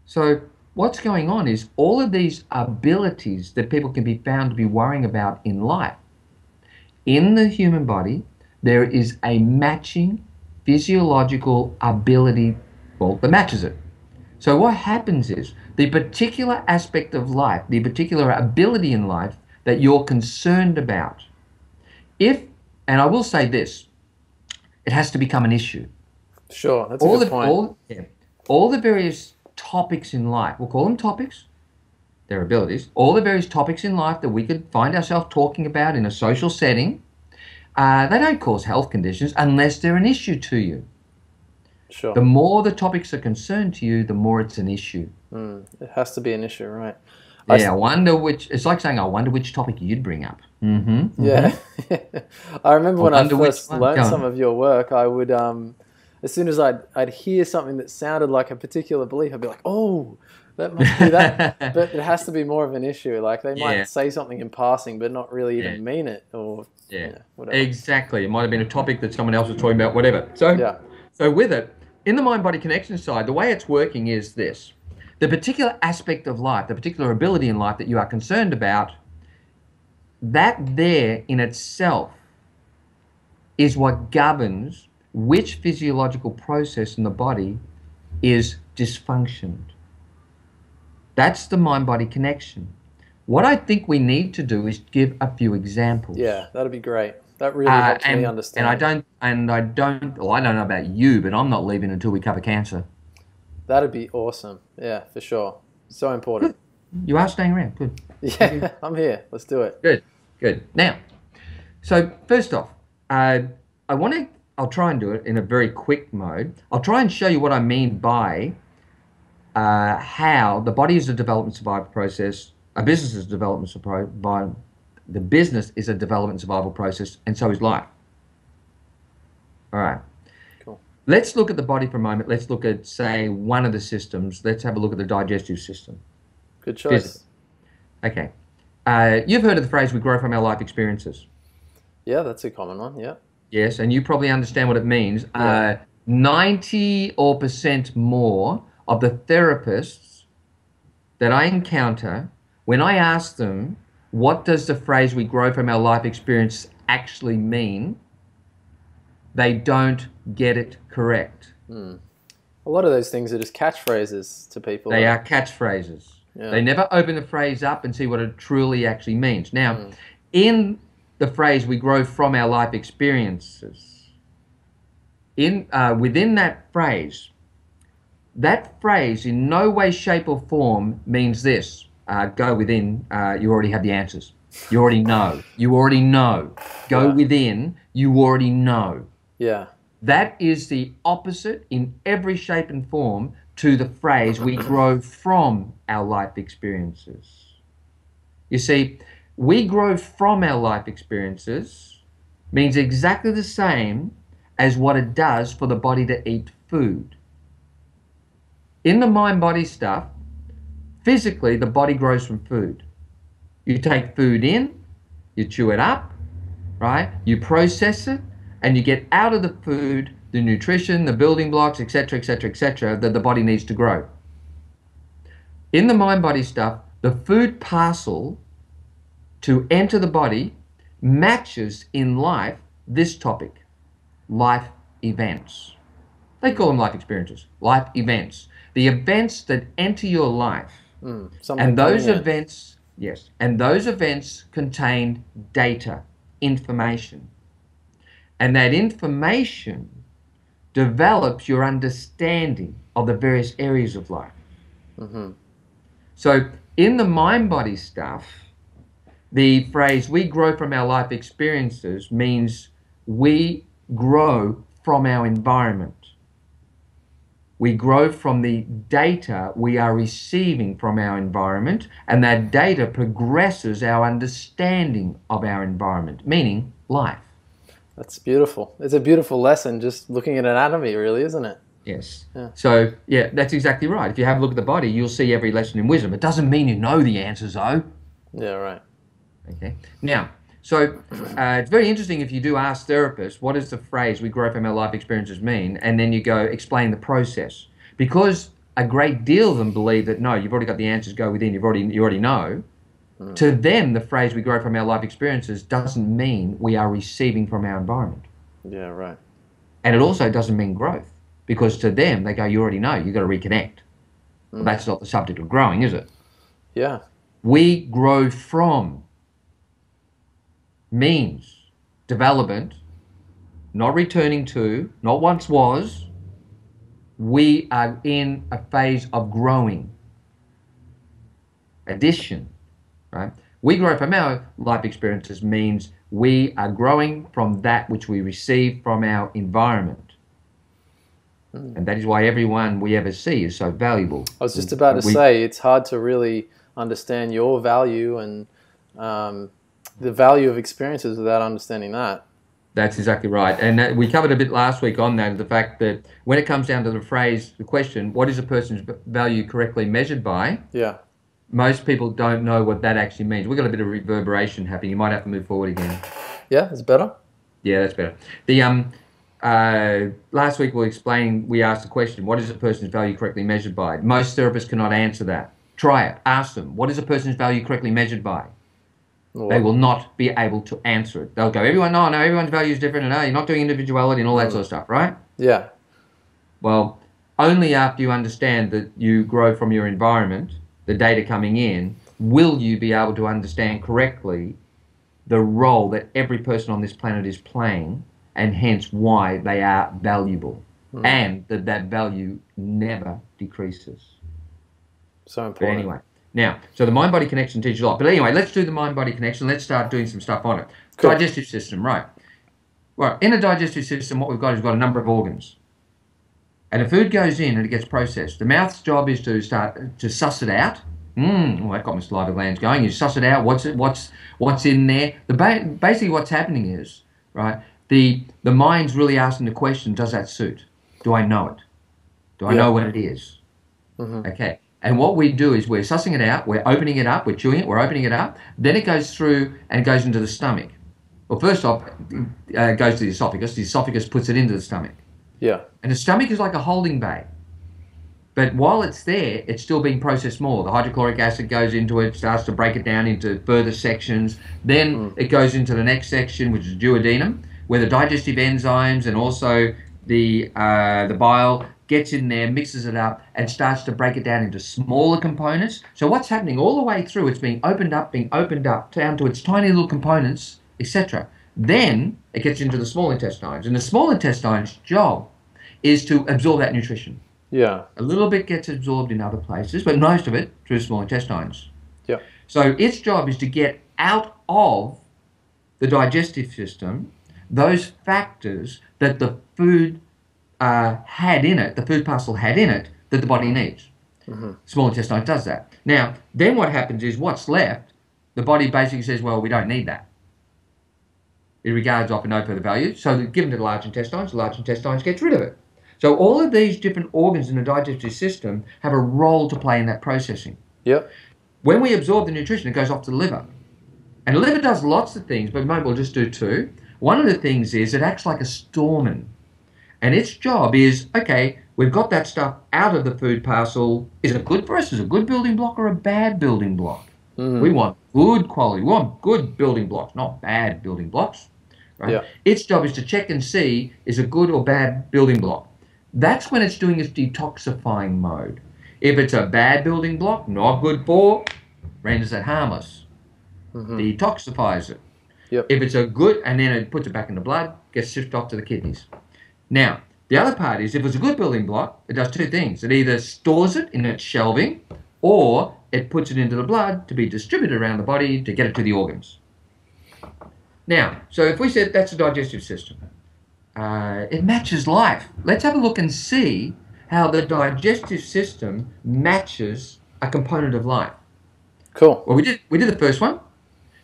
So what's going on is all of these abilities that people can be found to be worrying about in life, in the human body, there is a matching physiological ability, that matches it. So what happens is the particular aspect of life, the particular ability in life that you're concerned about, and I will say this, it has to become an issue. Sure, that's a good point. All the various topics in life, we'll call them topics, their abilities, all the various topics in life that we could find ourselves talking about in a social setting, they don't cause health conditions unless they're an issue to you. Sure. The more the topics are concerned to you, the more it's an issue. It has to be an issue, right? Yeah, it's like saying, I wonder which topic you'd bring up. Yeah. I remember when I first learned some of your work, I would, as soon as I'd hear something that sounded like a particular belief, I'd be like, oh, that must be that. But it has to be more of an issue. Like they might say something in passing, but not really even mean it, or whatever. Exactly. It might have been a topic that someone else was talking about, whatever. So with it, in the mind-body connection side, the way it's working is this. The particular aspect of life, the particular ability in life that you are concerned about that there in itself is what governs which physiological process in the body is dysfunctioned. That's the mind-body connection. What I think we need to do is give a few examples. Yeah, that'd be great. That really helps me understand. Well, I don't know about you, but I'm not leaving until we cover cancer. That'd be awesome. Yeah, for sure. So important. Good. You are staying around. Good. Yeah, I'm here. Let's do it. Good. Good. Now, so first off, I'll try and do it in a very quick mode. I'll try and show you what I mean by how the body is a development survival process, a business is a development survival, the business is a development survival process, and so is life. All right. Cool. Let's look at the body for a moment. Let's look at, say, one of the systems. Let's have a look at the digestive system. Good choice. Okay. You've heard of the phrase, we grow from our life experiences. Yeah, that's a common one, yeah. Yes, and you probably understand what it means. Yeah. 90% more of the therapists that I encounter, when I ask them, what does the phrase we grow from our life experience actually mean, they don't get it correct. A lot of those things are just catchphrases to people. They are catchphrases. Yeah. They never open the phrase up and see what it truly actually means. Now, in the phrase we grow from our life experiences, within that phrase in no way, shape or form means this. Go within, you already have the answers. You already know. You already know. Go within, you already know. Yeah. That is the opposite in every shape and form to the phrase we grow from our life experiences. You see, we grow from our life experiences means exactly the same as what it does for the body to eat food. In the mind-body stuff, physically, the body grows from food. You take food in, you chew it up, right? You process it, and you get out of the food the nutrition, the building blocks, etc., etc., etc., that the body needs to grow. In the mind-body stuff, the food parcel to enter the body matches in life this topic, life events. They call them life experiences, life events. The events that enter your life. And those events, yes, and those events contain data, information. And that information develops your understanding of the various areas of life. So in the mind-body stuff, the phrase we grow from our life experiences means we grow from our environment. We grow from the data we are receiving from our environment, and that data progresses our understanding of our environment, meaning life. That's beautiful. It's a beautiful lesson just looking at anatomy, really, isn't it? Yes. Yeah. So, yeah, that's exactly right. If you have a look at the body, you'll see every lesson in wisdom. It doesn't mean you know the answers, though. Yeah, right. Okay. Now, so it's very interesting if you do ask therapists, what does the phrase we grow from our life experiences mean? And then you go explain the process. Because a great deal of them believe that, no, you've already got the answers, go within, you already know. To them, the phrase we grow from our life experiences doesn't mean we are receiving from our environment. Yeah, right. And it also doesn't mean growth. Because to them, they go, you already know, you've got to reconnect. Well, that's not the subject of growing, is it? Yeah. We grow from means development, not returning to, not once was. We are in a phase of growing. Addition, right? We grow from our life experiences means we are growing from that which we receive from our environment. And that is why everyone we ever see is so valuable. I was just about to say, it's hard to really understand your value and the value of experiences without understanding that. That's exactly right. And we covered a bit last week on that, the fact that when it comes down to the phrase, the question, what is a person's value correctly measured by? Yeah. Most people don't know what that actually means. We've got a bit of reverberation happening. You might have to move forward again. Yeah, it's better? Yeah, that's better. The last week we asked the question, what is a person's value correctly measured by? Most therapists cannot answer that. Try it. Ask them, what is a person's value correctly measured by? They What? will not be able to answer it. They'll go, everyone, no, everyone's value is different, and no, you're not doing individuality and all that sort of stuff, right? Yeah. Well, only after you understand that you grow from your environment, the data coming in, will you be able to understand correctly the role that every person on this planet is playing, and hence why they are valuable, and that value never decreases. So But important. anyway, now, so the mind-body connection teaches a lot. But anyway, let's do the mind-body connection. Let's start doing some stuff on it. Cool. Digestive system, right. Well, in a digestive system, what we've got is we've got a number of organs. And the food goes in and it gets processed. The mouth's job is to start to suss it out. Well, that got my saliva glands going. You suss it out. What's in there? Basically, what's happening is, right, the mind's really asking the question, does that suit? Do I know it? Do I know what it is? Okay. And what we do is we're sussing it out, we're opening it up, we're chewing it, we're opening it up. Then it goes through and goes into the stomach. Well, first off, it goes to the esophagus. The esophagus puts it into the stomach. Yeah. And the stomach is like a holding bay. But while it's there, it's still being processed more. The hydrochloric acid goes into it, starts to break it down into further sections. Then it goes into the next section, which is duodenum, where the digestive enzymes and also the bile gets in there, mixes it up, and starts to break it down into smaller components. So what's happening all the way through, it's being opened up, down to its tiny little components, etc. Then it gets into the small intestines. And the small intestine's job is to absorb that nutrition. Yeah. A little bit gets absorbed in other places, but most of it through the small intestines. Yeah. So its job is to get out of the digestive system those factors that the food had in it, the food parcel had in it, that the body needs. Small intestine does that. Now, then what happens is what's left, the body basically says, well, we don't need that. It regards off and no further value. So given to the large intestines gets rid of it. So all of these different organs in the digestive system have a role to play in that processing. Yep. When we absorb the nutrition, it goes off to the liver. And the liver does lots of things, but maybe we'll just do two. One of the things is it acts like a storeman. And its job is, okay, we've got that stuff out of the food parcel. Is it good for us? Is it a good building block or a bad building block? We want good quality. We want good building blocks, not bad building blocks. Right? Yeah. Its job is to check and see, is a good or bad building block. That's when it's doing its detoxifying mode. If it's a bad building block, not good for, renders it harmless. Detoxifies it. Yep. If it's a good, and then it puts it back in the blood, gets shifted off to the kidneys. Now, the other part is if it's a good building block, it does two things. It either stores it in its shelving or it puts it into the blood to be distributed around the body to get it to the organs. Now, so if we said that's the digestive system, it matches life. Let's have a look and see how the digestive system matches a component of life. Cool. Well, we did the first one.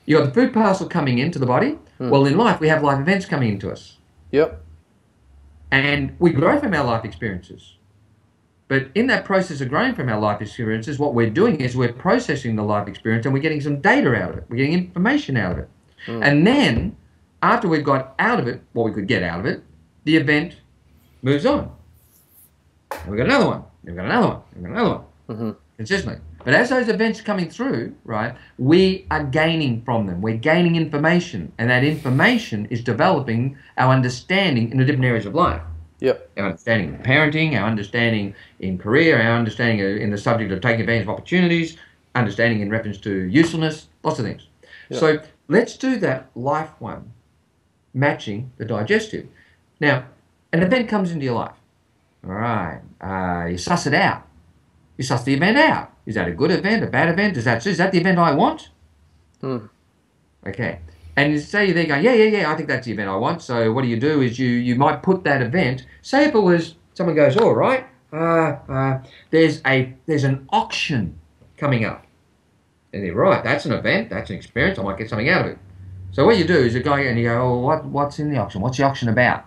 You got the food parcel coming into the body. Well, in life, we have life events coming into us. Yep. And we grow from our life experiences. But in that process of growing from our life experiences, what we're doing is we're processing the life experience and we're getting some data out of it. We're getting information out of it. And then, after we've got out of it what we could get out of it, the event moves on. And we've got another one. We've got another one. We've got another one. Consistently. But as those events are coming through, right, we are gaining from them. We're gaining information. And that information is developing our understanding in the different areas of life. Yep. Our understanding in parenting, our understanding in career, our understanding in the subject of taking advantage of opportunities, understanding in reference to usefulness, lots of things. Yep. So let's do that life one, matching the digestive. Now, an event comes into your life. All right. You suss it out. You suss the event out. Is that a good event, a bad event? Is that the event I want? Okay. And you say they're going, yeah, I think that's the event I want. So what you do is you might put that event, say if it was, someone goes, all right, there's an auction coming up. And they're right, that's an event, that's an experience, I might get something out of it. So what you do is you go and you go, oh, what's in the auction? What's the auction about?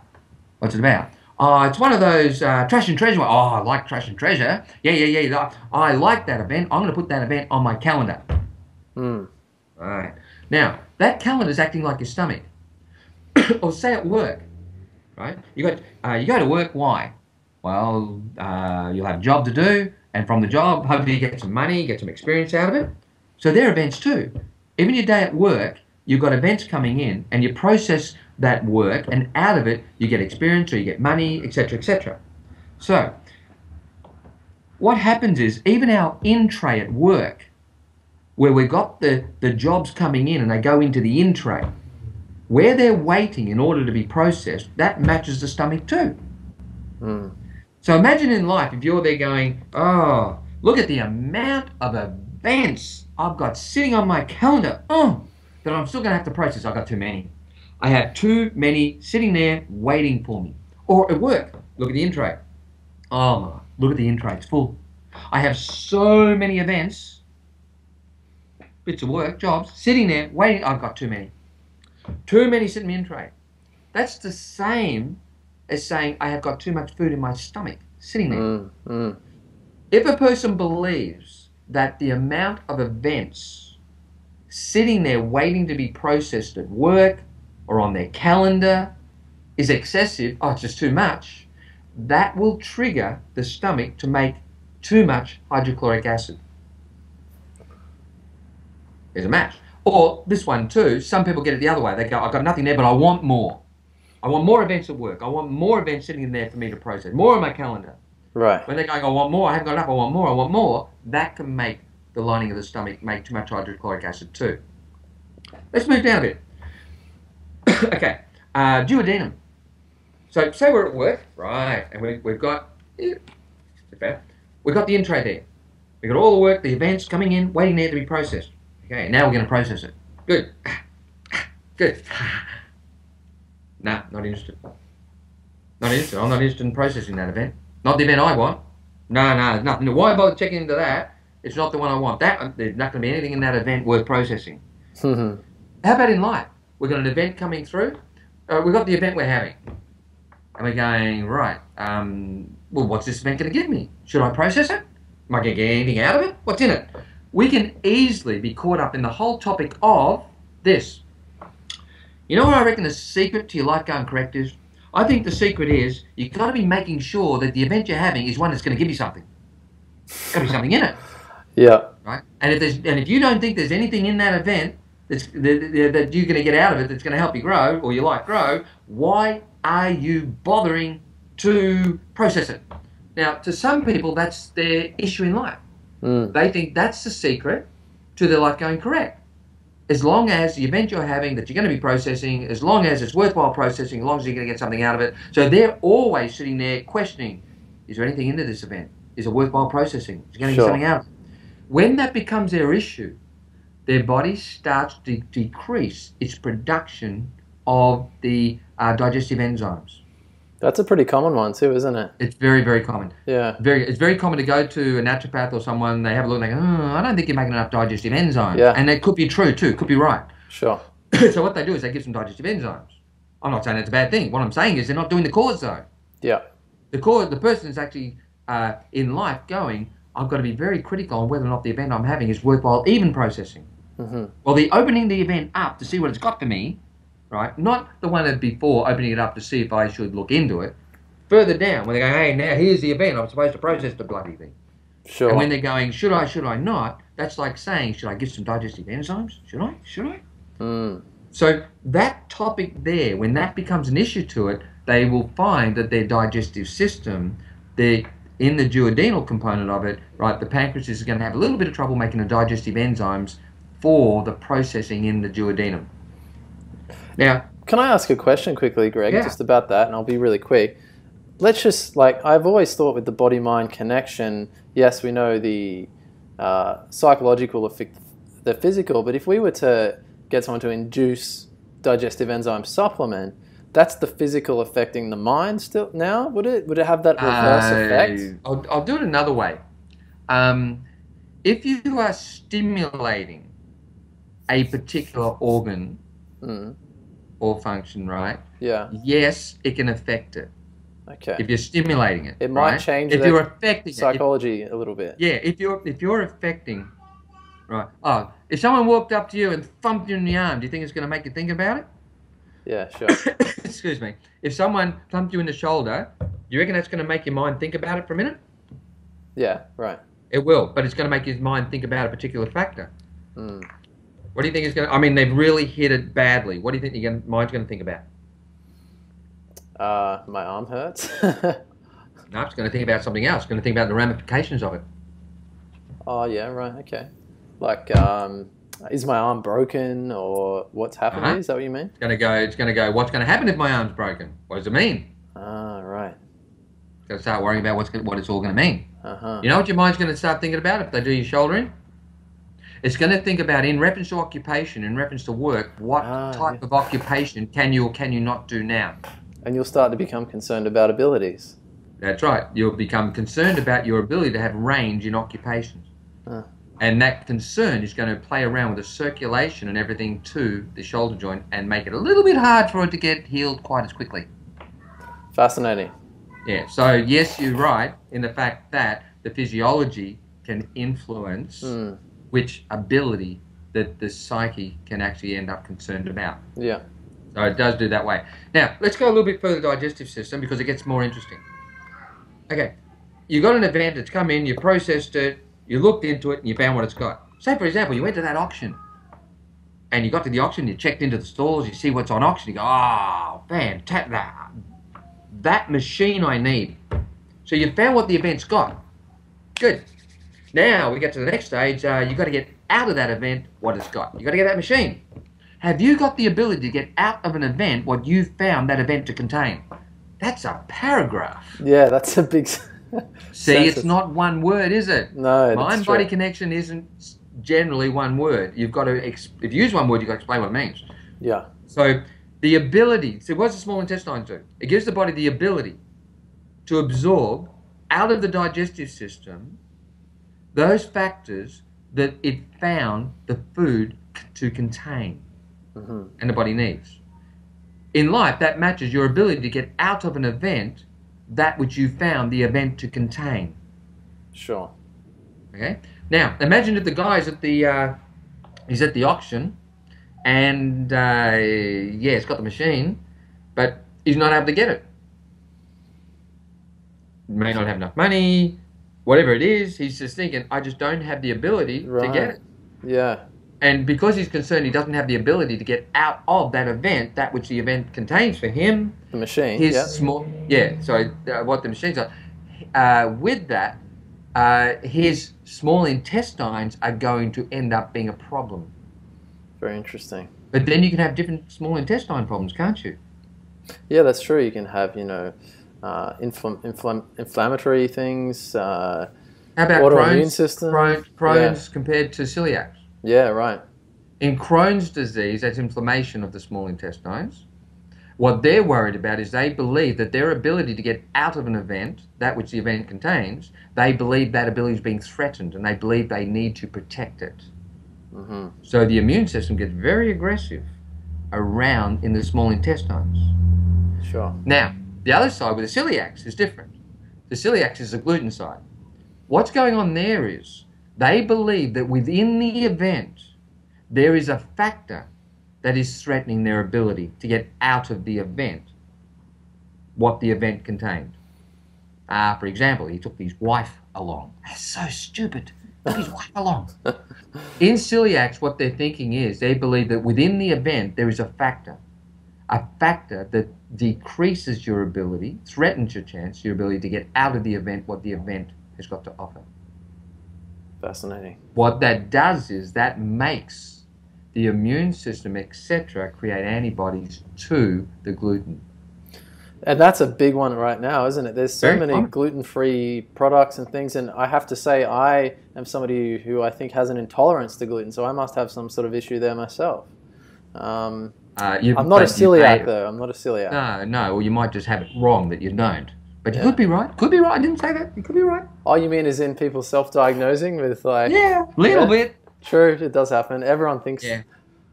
What's it about? Oh, it's one of those trash and treasure. Oh, I like trash and treasure. Yeah. I like that event. I'm going to put that event on my calendar. All right. Now, that calendar is acting like your stomach. Or say at work, right? You go to work, why? Well, you'll have a job to do, and from the job, hopefully you get some money, get some experience out of it. So they're events too. Even your day at work, you've got events coming in and you process that work, and out of it you get experience or you get money, etc., etc. So what happens is, even our in tray at work, where we've got the jobs coming in and they go into the in tray, where they're waiting in order to be processed, that matches the stomach too. So imagine in life, if you're there going, oh, look at the amount of events I've got sitting on my calendar, that I'm still going to have to process. I've got too many. I have too many sitting there waiting for me. Or at work, look at the in tray. Oh, look at the in tray, it's full. I have so many events, bits of work, jobs, sitting there waiting. I've got too many. Too many sitting in tray. That's the same as saying I have got too much food in my stomach sitting there. If a person believes that the amount of events sitting there waiting to be processed at work or on their calendar is excessive, oh, it's just too much, that will trigger the stomach to make too much hydrochloric acid. There's a match. Or this one too, some people get it the other way. They go, I've got nothing there, but I want more. I want more events at work. I want more events sitting in there for me to process. More on my calendar. Right. When they're going, I want more, I haven't got enough, I want more, that can make the lining of the stomach make too much hydrochloric acid too. Let's move down a bit. Okay, duodenum. So say we're at work, right, and we've got the in tray there. We've got all the work, the events coming in, waiting there to be processed. Okay, now we're going to process it. Good. Good. Nah, not interested. Not interested. I'm not interested in processing that event. Not the event I want. No, there's nothing. Why bother checking into that? It's not the one I want. There's not going to be anything in that event worth processing. How about in life? We've got an event coming through. We've got the event we're having. And we're going, right, well, what's this event going to give me? Should I process it? Am I going to get anything out of it? What's in it? We can easily be caught up in the whole topic of this. You know what I reckon the secret to your life going correct is? I think the secret is you've got to be making sure that the event you're having is one that's going to give you something. There's got to be something in it. Yeah. Right? And if you don't think there's anything in that event that you're going to get out of it that's going to help you grow or your life grow, why are you bothering to process it? Now, to some people, that's their issue in life. They think that's the secret to their life going correct. As long as the event you're having that you're going to be processing, as long as it's worthwhile processing, as long as you're going to get something out of it. So they're always sitting there questioning, is there anything into this event? Is it worthwhile processing? Is it going to get something out of it? When that becomes their issue, their body starts to decrease its production of the digestive enzymes. That's a pretty common one too, isn't it? It's very, very common. Yeah. It's very common to go to a naturopath or someone, they have a look and they go, I don't think you're making enough digestive enzymes. Yeah. And that could be true too, could be right. Sure. So what they do is they give some digestive enzymes. I'm not saying that's a bad thing. What I'm saying is they're not doing the cause though. Yeah. The person is actually in life going, I've got to be very critical on whether or not the event I'm having is worthwhile even processing. Well, the opening the event up to see what it's got for me, right? Not the one that before opening it up to see if I should look into it. Further down, when they go, hey, now here's the event, I'm supposed to process the bloody thing. Sure. And when they're going, should I not? That's like saying, should I give some digestive enzymes? Should I? So that topic there, when that becomes an issue to it, they will find that their digestive system, in the duodenal component of it, right, the pancreas is going to have a little bit of trouble making the digestive enzymes for the processing in the duodenum. Now, can I ask a question quickly, Greg, yeah. just about that, and I'll be really quick. Let's just, I've always thought with the body-mind connection, yes, we know the psychological affect the physical, but if we were to get someone to induce digestive enzyme supplement, that's the physical affecting the mind still now? Would it have that reverse effect? I'll do it another way. If you are stimulating a particular organ or function, right? Yeah. Yes, it can affect it. Okay. If you're stimulating it, it might change if you're affecting psychology a little bit. Yeah, if you're affecting, right? Oh, if someone walked up to you and thumped you in the arm, do you think it's going to make you think about it? Yeah, sure. Excuse me. If someone thumped you in the shoulder, do you reckon that's going to make your mind think about it for a minute? Yeah, right. It will, but it's going to make your mind think about a particular factor. What do you think is going to, I mean, they've really hit it badly. What do you think your mind's going to think about? My arm hurts. No, it's going to think about something else. It's going to think about the ramifications of it. Oh yeah, right, okay. Like, is my arm broken or what's happened Uh-huh. here? Is that what you mean? It's going to go, what's going to happen if my arm's broken? What does it mean? Ah, right. It's going to start worrying about what it's all going to mean. Uh-huh. You know what your mind's going to start thinking about if they do your shouldering? It's going to think about, in reference to occupation, in reference to work, what type of occupation can you or can you not do now? And you'll start to become concerned about abilities. That's right. You'll become concerned about your ability to have range in occupations. And that concern is going to play around with the circulation and everything to the shoulder joint and make it a little bit hard for it to get healed quite as quickly. Fascinating. Yeah, so yes, you're right in the fact that the physiology can influence which ability that the psyche can actually end up concerned about. Yeah. So it does do that way. Now, let's go a little bit further digestive system because it gets more interesting. Okay, you got an event that's come in, you processed it, you looked into it, and you found what it's got. Say, for example, you went to that auction, and you got to the auction, you checked into the stalls, you see what's on auction, you go, oh, fantastic, that machine I need. So you found what the event's got. Good. Now we get to the next stage, you've got to get out of that event what it's got. You've got to get that machine. Have you got the ability to get out of an event what you found that event to contain? That's a paragraph. Yeah, that's a big... See, it's not one word, is it? No, Mind-body connection isn't generally one word. You've got to, if you use one word, you've got to explain what it means. Yeah. So the ability, so what does the small intestine do? It gives the body the ability to absorb out of the digestive system those factors that it found the food to contain and the body needs. In life, that matches your ability to get out of an event that which you found the event to contain. Sure. Okay. Now, imagine if the guy's at the he's at the auction, and yeah, he's got the machine, but he's not able to get it. May not have enough money, whatever it is. He's just thinking, I just don't have the ability to get it. Yeah. And because he's concerned he doesn't have the ability to get out of that event, that which the event contains for him, The machine. his small, what the machines are, with that, his small intestines are going to end up being a problem. Very interesting. But then you can have different small intestine problems, can't you? Yeah, that's true. You can have, inflammatory things. How about autoimmune system? Crohn's compared to celiac? Yeah, right. In Crohn's disease, that's inflammation of the small intestines. What they're worried about is they believe that their ability to get out of an event, that which the event contains, they believe that ability is being threatened and they believe they need to protect it. So the immune system gets very aggressive around in the small intestines. Sure. Now, the other side with the celiacs is different. The celiacs is the gluten side. What's going on there is they believe that within the event there is a factor that is threatening their ability to get out of the event, what the event contained. For example, he took his wife along. That's so stupid. Took his wife along. In celiacs, what they're thinking is they believe that within the event there is a factor that decreases your ability, threatens your ability to get out of the event, what the event has got to offer. Fascinating. What that does is that makes the immune system, etc., create antibodies to the gluten. And that's a big one right now, isn't it? There's so Very many common. gluten-free products and things, and I have to say I am somebody who I think has an intolerance to gluten, so I must have some sort of issue there myself. I'm not a celiac, though. I'm not a celiac. No. Well, you might just have it wrong that you don't. But you could be right. Could be right. I didn't say that. You could be right. Oh, you mean as in people self-diagnosing with like... Yeah, little bit. True, it does happen. Everyone thinks... Yeah,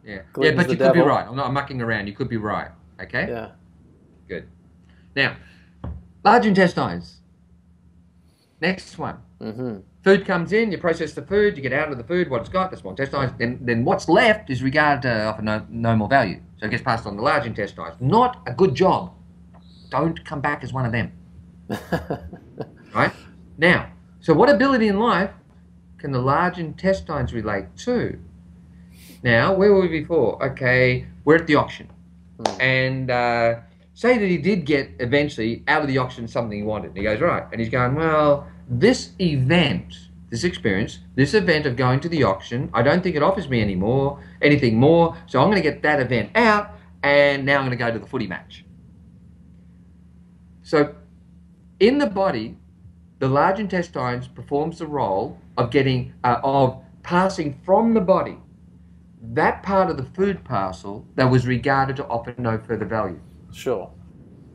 but gluten's you the could be devil. right. I'm not mucking around. You could be right. Okay? Yeah. Good. Now, large intestines. Next one. Food comes in, you process the food, you get out of the food what it's got, the small intestines, then what's left is regarded of no more value. So it gets passed on the large intestines. Not a good job. Don't come back as one of them. Right? Now, so what ability in life can the large intestines relate to? Now, where were we before? Okay, we're at the auction. And say that he did get eventually out of the auction something he wanted. And he goes, right. And he's going, well, this event, this experience, this event of going to the auction, I don't think it offers me anything more. So I'm going to get that event out. And now I'm going to go to the footy match. So in the body, the large intestines performs the role of passing from the body that part of the food parcel that was regarded to offer no further value. Sure.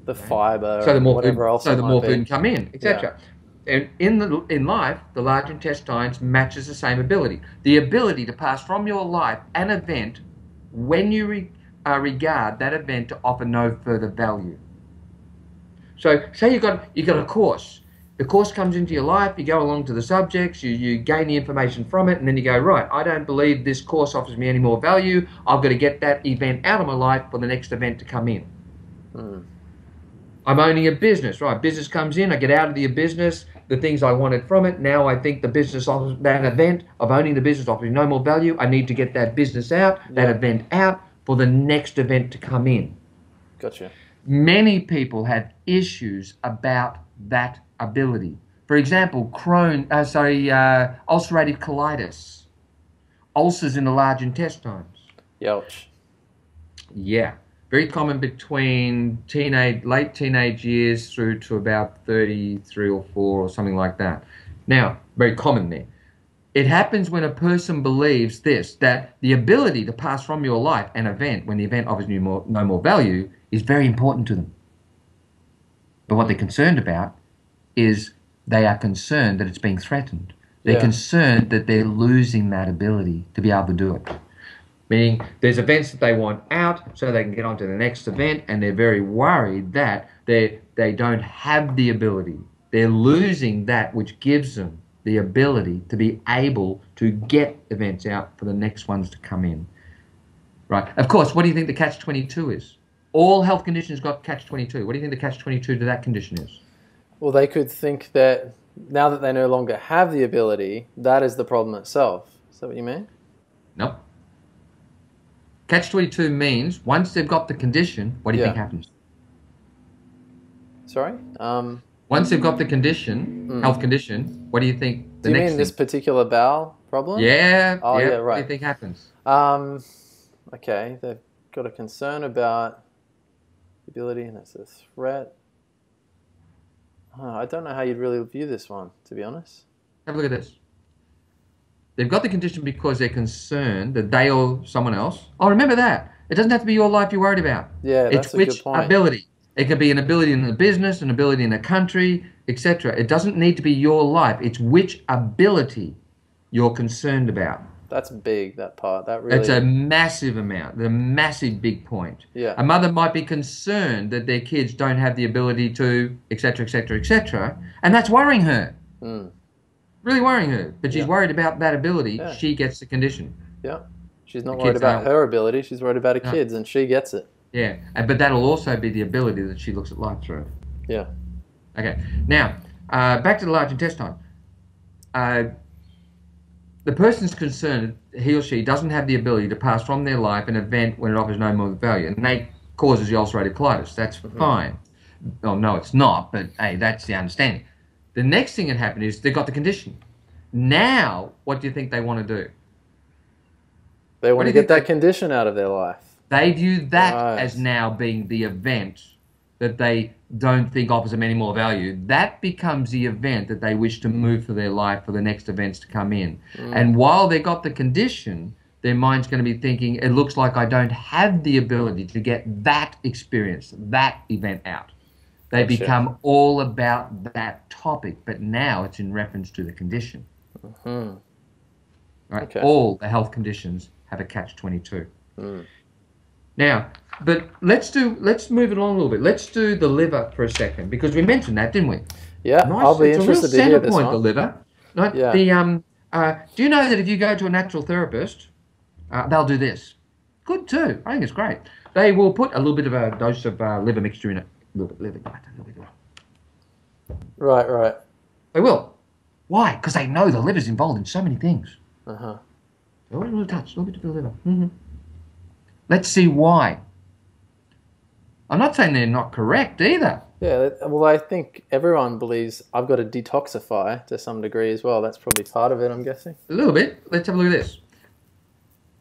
The fiber, so the more whatever food, else. So the more food can come in, etc. Yeah. And in life, the large intestines matches the same ability. The ability to pass from your life an event when you regard that event to offer no further value. So say you got a course. The course comes into your life, you go along to the subjects, you gain the information from it, and then you go, right, I don't believe this course offers me any more value. I've got to get that event out of my life for the next event to come in. I'm owning a business, right? Business comes in, I get out of the business, the things I wanted from it. Now I think the business offers that event of owning the business offers no more value. I need to get that business out, that event out for the next event to come in. Gotcha. Many people have issues about that ability. For example, ulcerative colitis, ulcers in the large intestines. Yelch. Yeah, very common between late teenage years through to about 33 or 4 or something like that. Now, very common there. It happens when a person believes that the ability to pass from your life an event when the event offers you no more value is very important to them. But what they're concerned about is they are concerned that it's being threatened. They're concerned that they're losing that ability to be able to do it. Meaning there's events that they want out so they can get on to the next event, and they're very worried that they don't have the ability. They're losing that which gives them the ability to be able to get events out for the next ones to come in. Right? Of course, what do you think the catch-22 is? All health conditions got catch-22. What do you think the catch-22 to that condition is? Well, they could think that now that they no longer have the ability, that is the problem itself. Is that what you mean? Nope. Catch-22 means once they've got the condition, what do you think happens? Sorry? Once they've got the condition, health condition, what do you think the do you next mean this particular bowel problem? Yeah. Oh, yeah, right. What do you think happens? Okay, they've got a concern about the ability, and it's a threat. I don't know how you'd really view this one, to be honest. Have a look at this. They've got the condition because they're concerned that they or someone else... Oh, remember that. It doesn't have to be your life you're worried about. Yeah, that's a good point. It's which ability. It can be an ability in a business, an ability in a country, etc. It doesn't need to be your life. It's which ability you're concerned about. That's big, that part. That really... It's a massive amount, a massive big point. Yeah. A mother might be concerned that their kids don't have the ability to, etc., etc., etc., and that's worrying her. Really worrying her. But she's worried about that ability. Yeah. She gets the condition. Yeah. She's not worried about her ability. She's worried about her kids, and she gets it. Yeah. But that'll also be the ability that she looks at life through. Yeah. Okay. Now, back to the large intestine. The person's concerned he or she doesn't have the ability to pass from their life an event when it offers no more value, and that causes the ulcerative colitis. That's fine. Oh, no, it's not, but hey, that's the understanding. The next thing that happened is they got the condition. Now, what do you think they want to do? They want to get that condition out of their life. They view that as now being the event that they don't think offers them any more value. That becomes the event that they wish to move for their life for the next events to come in. And while they got the condition, their mind's going to be thinking, it looks like I don't have the ability to get that experience, that event out. They become all about that topic, but now it's in reference to the condition. Right? Okay. All the health conditions have a catch-22. Now, but let's move it along a little bit. Let's do the liver for a second, because we mentioned that, didn't we? Yeah, nice. I'll be interested to hear this one. The liver. Right? Yeah. Do you know that if you go to a natural therapist, they'll do this? Good too. I think it's great. They will put a little bit of a dose of liver mixture in it. A little bit. Right. They will. Why? Because they know the liver's involved in so many things. So A little touch, a little bit of the liver. Let's see why. I'm not saying they're not correct either. Yeah, well, I think everyone believes I've got to detoxify to some degree as well. That's probably part of it, I'm guessing. A little bit. Let's have a look at this.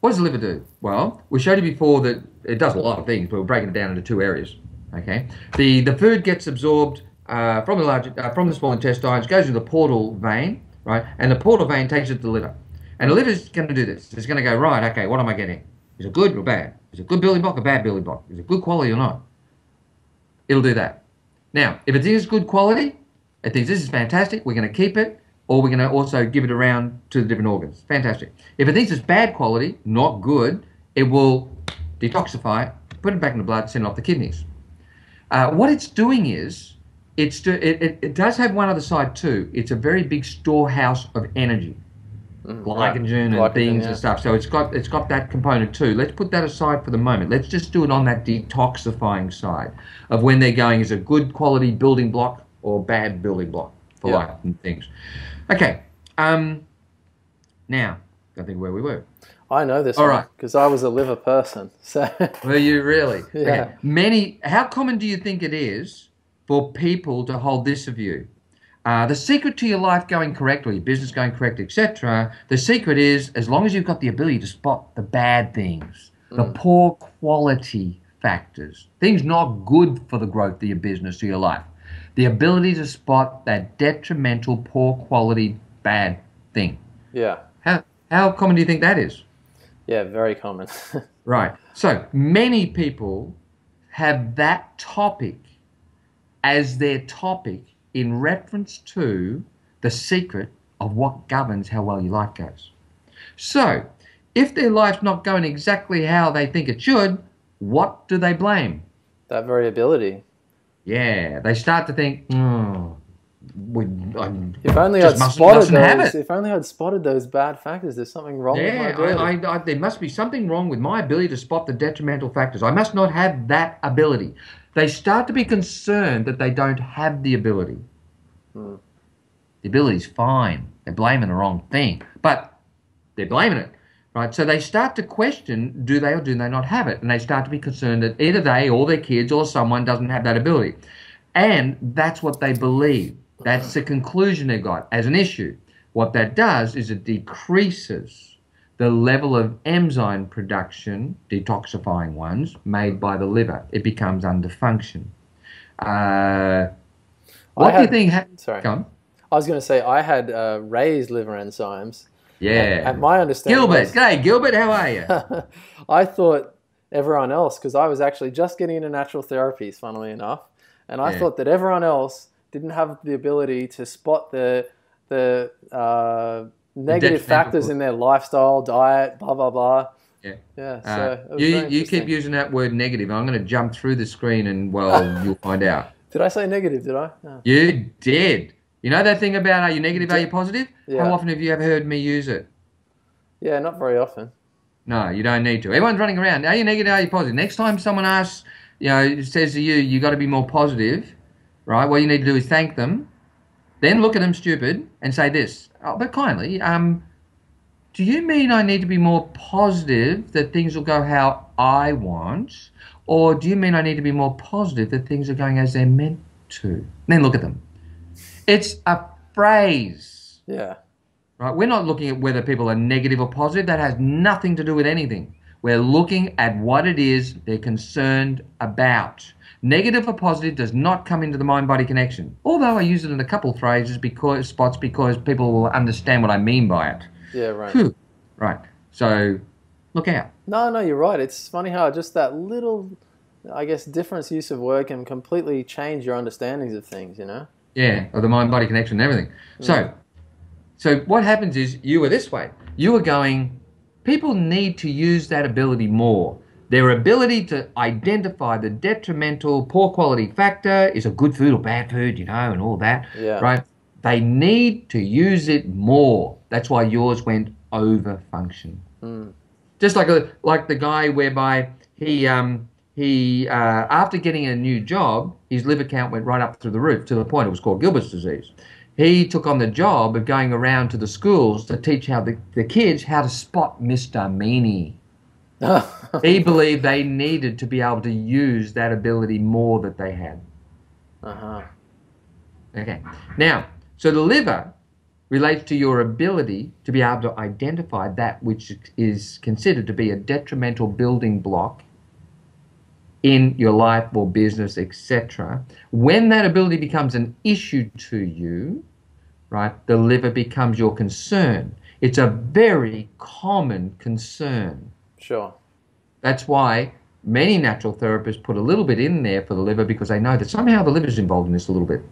What does the liver do? Well, we showed you before that it does a lot of things, but we're breaking it down into two areas. Okay, the food gets absorbed from the small intestines, goes to the portal vein, right, and the portal vein takes it to the liver, and the liver is going to do this. It's going to go, right, okay, what am I getting? Is it good or bad? Is it good building block or bad building block? Is it good quality or not? It'll do that. Now, if it is good quality, it thinks this is fantastic, we're going to keep it, or we're going to also give it around to the different organs. Fantastic. If it thinks it's bad quality, not good, it will detoxify it, put it back in the blood, send it off the kidneys. What it's doing is, it does have one other side too. It's a very big storehouse of energy. Glycogen and things and stuff. So it's got that component too. Let's put that aside for the moment. Let's just do it on that detoxifying side of when they're going, is a good quality building block or bad building block for life and things. Okay. Now, I think where we were. I know this one because I was a liver person. So were you really? Yeah. Okay. How common do you think it is for people to hold this view? The secret to your life going correct or your business going correct, etc., the secret is as long as you've got the ability to spot the bad things, the poor quality factors, things not good for the growth of your business or your life, the ability to spot that detrimental, poor quality, bad thing. Yeah. How common do you think that is? Yeah, very common. Right. So many people have that topic as their topic in reference to the secret of what governs how well your life goes. So, if their life's not going exactly how they think it should, what do they blame? That variability. Yeah, they start to think, if only I'd spotted those. If only I'd spotted those bad factors. There's something wrong with my ability. There must be something wrong with my ability to spot the detrimental factors. I must not have that ability. They start to be concerned that they don't have the ability. The ability's fine. They're blaming the wrong thing, but they're blaming it, right? So they start to question, do they or do they not have it? And they start to be concerned that either they or their kids or someone doesn't have that ability. And that's what they believe. That's the conclusion they got as an issue. What that does is it decreases the level of enzyme production, detoxifying ones, made by the liver. It becomes under function. What do you think? Sorry. Come on. I was going to say I had raised liver enzymes. Yeah. And my understanding Gilbert. G'day, Gilbert. How are you? I thought everyone else, because I was actually just getting into natural therapies, funnily enough, and I thought that everyone else didn't have the ability to spot the negative factors in their lifestyle, diet, blah, blah, blah. Yeah. Yeah. So you keep using that word negative. I'm going to jump through the screen and, well, you'll find out. Did I say negative, did I? No. You did. You know that thing about are you negative, are you positive? Yeah. How often have you ever heard me use it? Yeah, not very often. No, you don't need to. Everyone's running around. Are you negative, are you positive? Next time someone asks, says to you got to be more positive, right? What you need to do is thank them, then look at them stupid and say this, but kindly, do you mean I need to be more positive that things will go how I want? Or do you mean I need to be more positive that things are going as they're meant to? Then look at them. It's a phrase. Yeah. Right? We're not looking at whether people are negative or positive. That has nothing to do with anything. We're looking at what it is they're concerned about. Negative or positive does not come into the mind-body connection. Although I use it in a couple phrases because people will understand what I mean by it. Yeah, right. Whew. Right. So, look out. No, you're right. It's funny how just that little, I guess, different use of word can completely change your understandings of things, Yeah, of the mind-body connection and everything. So what happens is you were this way. You were going, people need to use that ability more. Their ability to identify the detrimental, poor quality factor, is a good food or bad food, and all that, right? They need to use it more. That's why yours went over function. Just like the guy whereby he after getting a new job, his liver count went right up through the roof to the point it was called Gilbert's disease. He took on the job of going around to the schools to teach how the kids how to spot Mr. Meanie. He believed they needed to be able to use that ability more that they had. Uh-huh. Okay. Now, so the liver relates to your ability to be able to identify that which is considered to be a detrimental building block in your life or business, etc. When that ability becomes an issue to you, right, the liver becomes your concern. It's a very common concern. Sure. That's why many natural therapists put a little bit in there for the liver, because they know that somehow the liver's involved in this a little bit.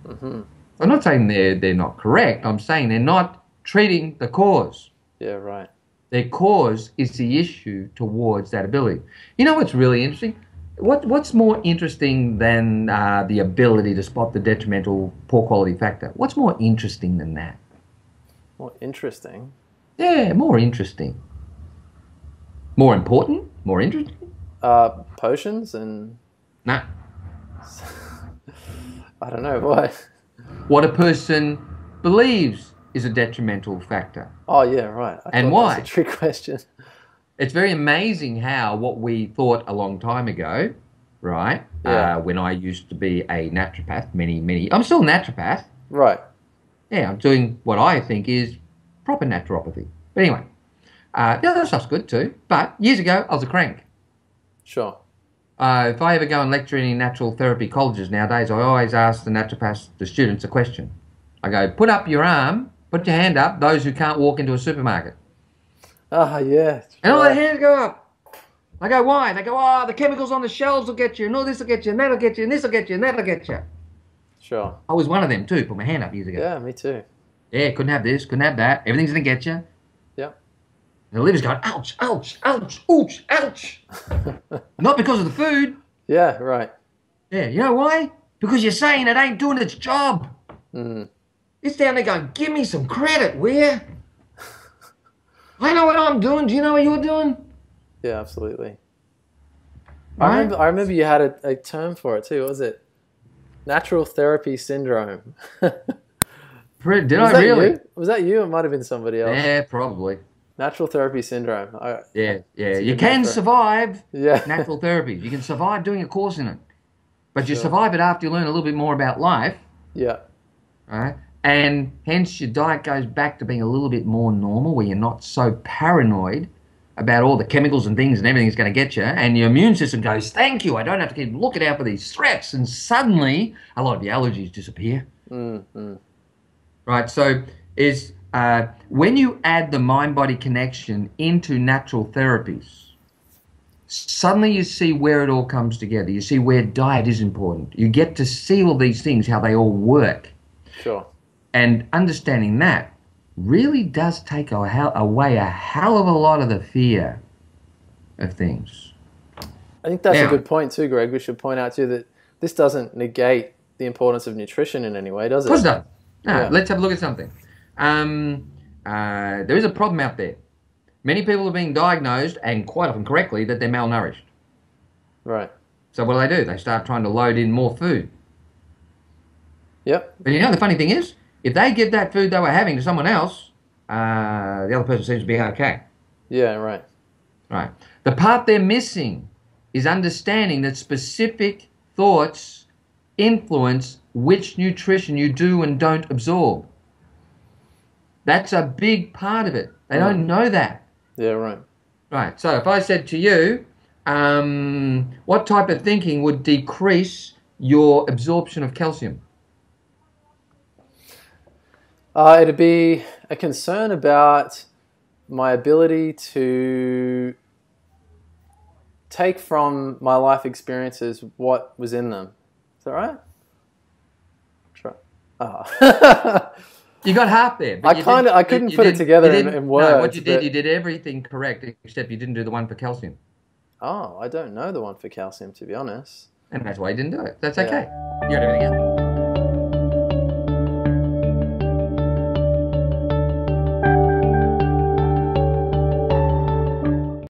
Mm-hmm. I'm not saying they're not correct. I'm saying they're not treating the cause. Yeah, right. Their cause is the issue towards that ability. You know what's really interesting? What's more interesting than the ability to spot the detrimental poor quality factor? What's more interesting than that? More interesting? Yeah, more interesting. More important? More interesting? Potions and... Nah. I don't know, what? What a person believes is a detrimental factor. Oh, yeah, right. And why? That's a trick question. It's very amazing how what we thought a long time ago, right? Yeah. When I used to be a naturopath, I'm still a naturopath. Right. Yeah, I'm doing what I think is proper naturopathy. But anyway, the other stuff's good too. But years ago, I was a crank. Sure. If I ever go and lecture in any natural therapy colleges nowadays, I always ask the naturopaths, the students, a question. I go, put up your arm, put your hand up, those who can't walk into a supermarket. Ah, yeah. And all their hands go up. I go, why? They go, oh, the chemicals on the shelves will get you, and all this will get you, and that'll get you, and this will get you, and that'll get you. Sure. I was one of them too, put my hand up years ago. Yeah, me too. Yeah, couldn't have this, couldn't have that, everything's going to get you. Yep. And the liver's going, ouch, ouch, ouch, ouch, ouch. Not because of the food. Yeah, right. Yeah, you know why? Because you're saying it ain't doing its job. Mm. It's down there going, give me some credit, will you? I know what I'm doing. Do you know what you're doing? Yeah, absolutely. Right? I remember you had a term for it too. What was it? Natural therapy syndrome. Did I really? You? Was that you? It might have been somebody else. Yeah, probably. Natural therapy syndrome. Yeah. You can survive Yeah. natural therapies. You can survive doing a course in it. But you Sure. survive it after you learn a little bit more about life. Yeah. Right? And hence your diet goes back to being a little bit more normal, where you're not so paranoid about all the chemicals and things and everything's going to get you. And your immune system goes, thank you, I don't have to keep looking out for these threats. And suddenly a lot of your allergies disappear. Right? So when you add the mind-body connection into natural therapies, suddenly you see where it all comes together. You see where diet is important. You get to see all these things, how they all work. Sure. And understanding that really does take away a hell of a lot of the fear of things. I think that's a good point too, Greg. We should point out too that this doesn't negate the importance of nutrition in any way, does it? Of course it does. No, Yeah. Let's have a look at something. There is a problem out there. Many people are being diagnosed, and quite often correctly, that they're malnourished. Right. So what do? They start trying to load in more food. Yep. But you know, the funny thing is, if they give that food they were having to someone else, the other person seems to be okay. Yeah, right. Right. The part they're missing is understanding that specific thoughts influence which nutrition you do and don't absorb. That's a big part of it. They don't know that. Yeah, right. Right. So if I said to you, what type of thinking would decrease your absorption of calcium? It'd be a concern about my ability to take from my life experiences what was in them. Is that right? Try. Oh. You got half there. But I couldn't put it together in words. No, what you did, you did everything correct, except you didn't do the one for calcium. Oh, I don't know the one for calcium, to be honest. And that's why you didn't do it. That's okay. You got everything else.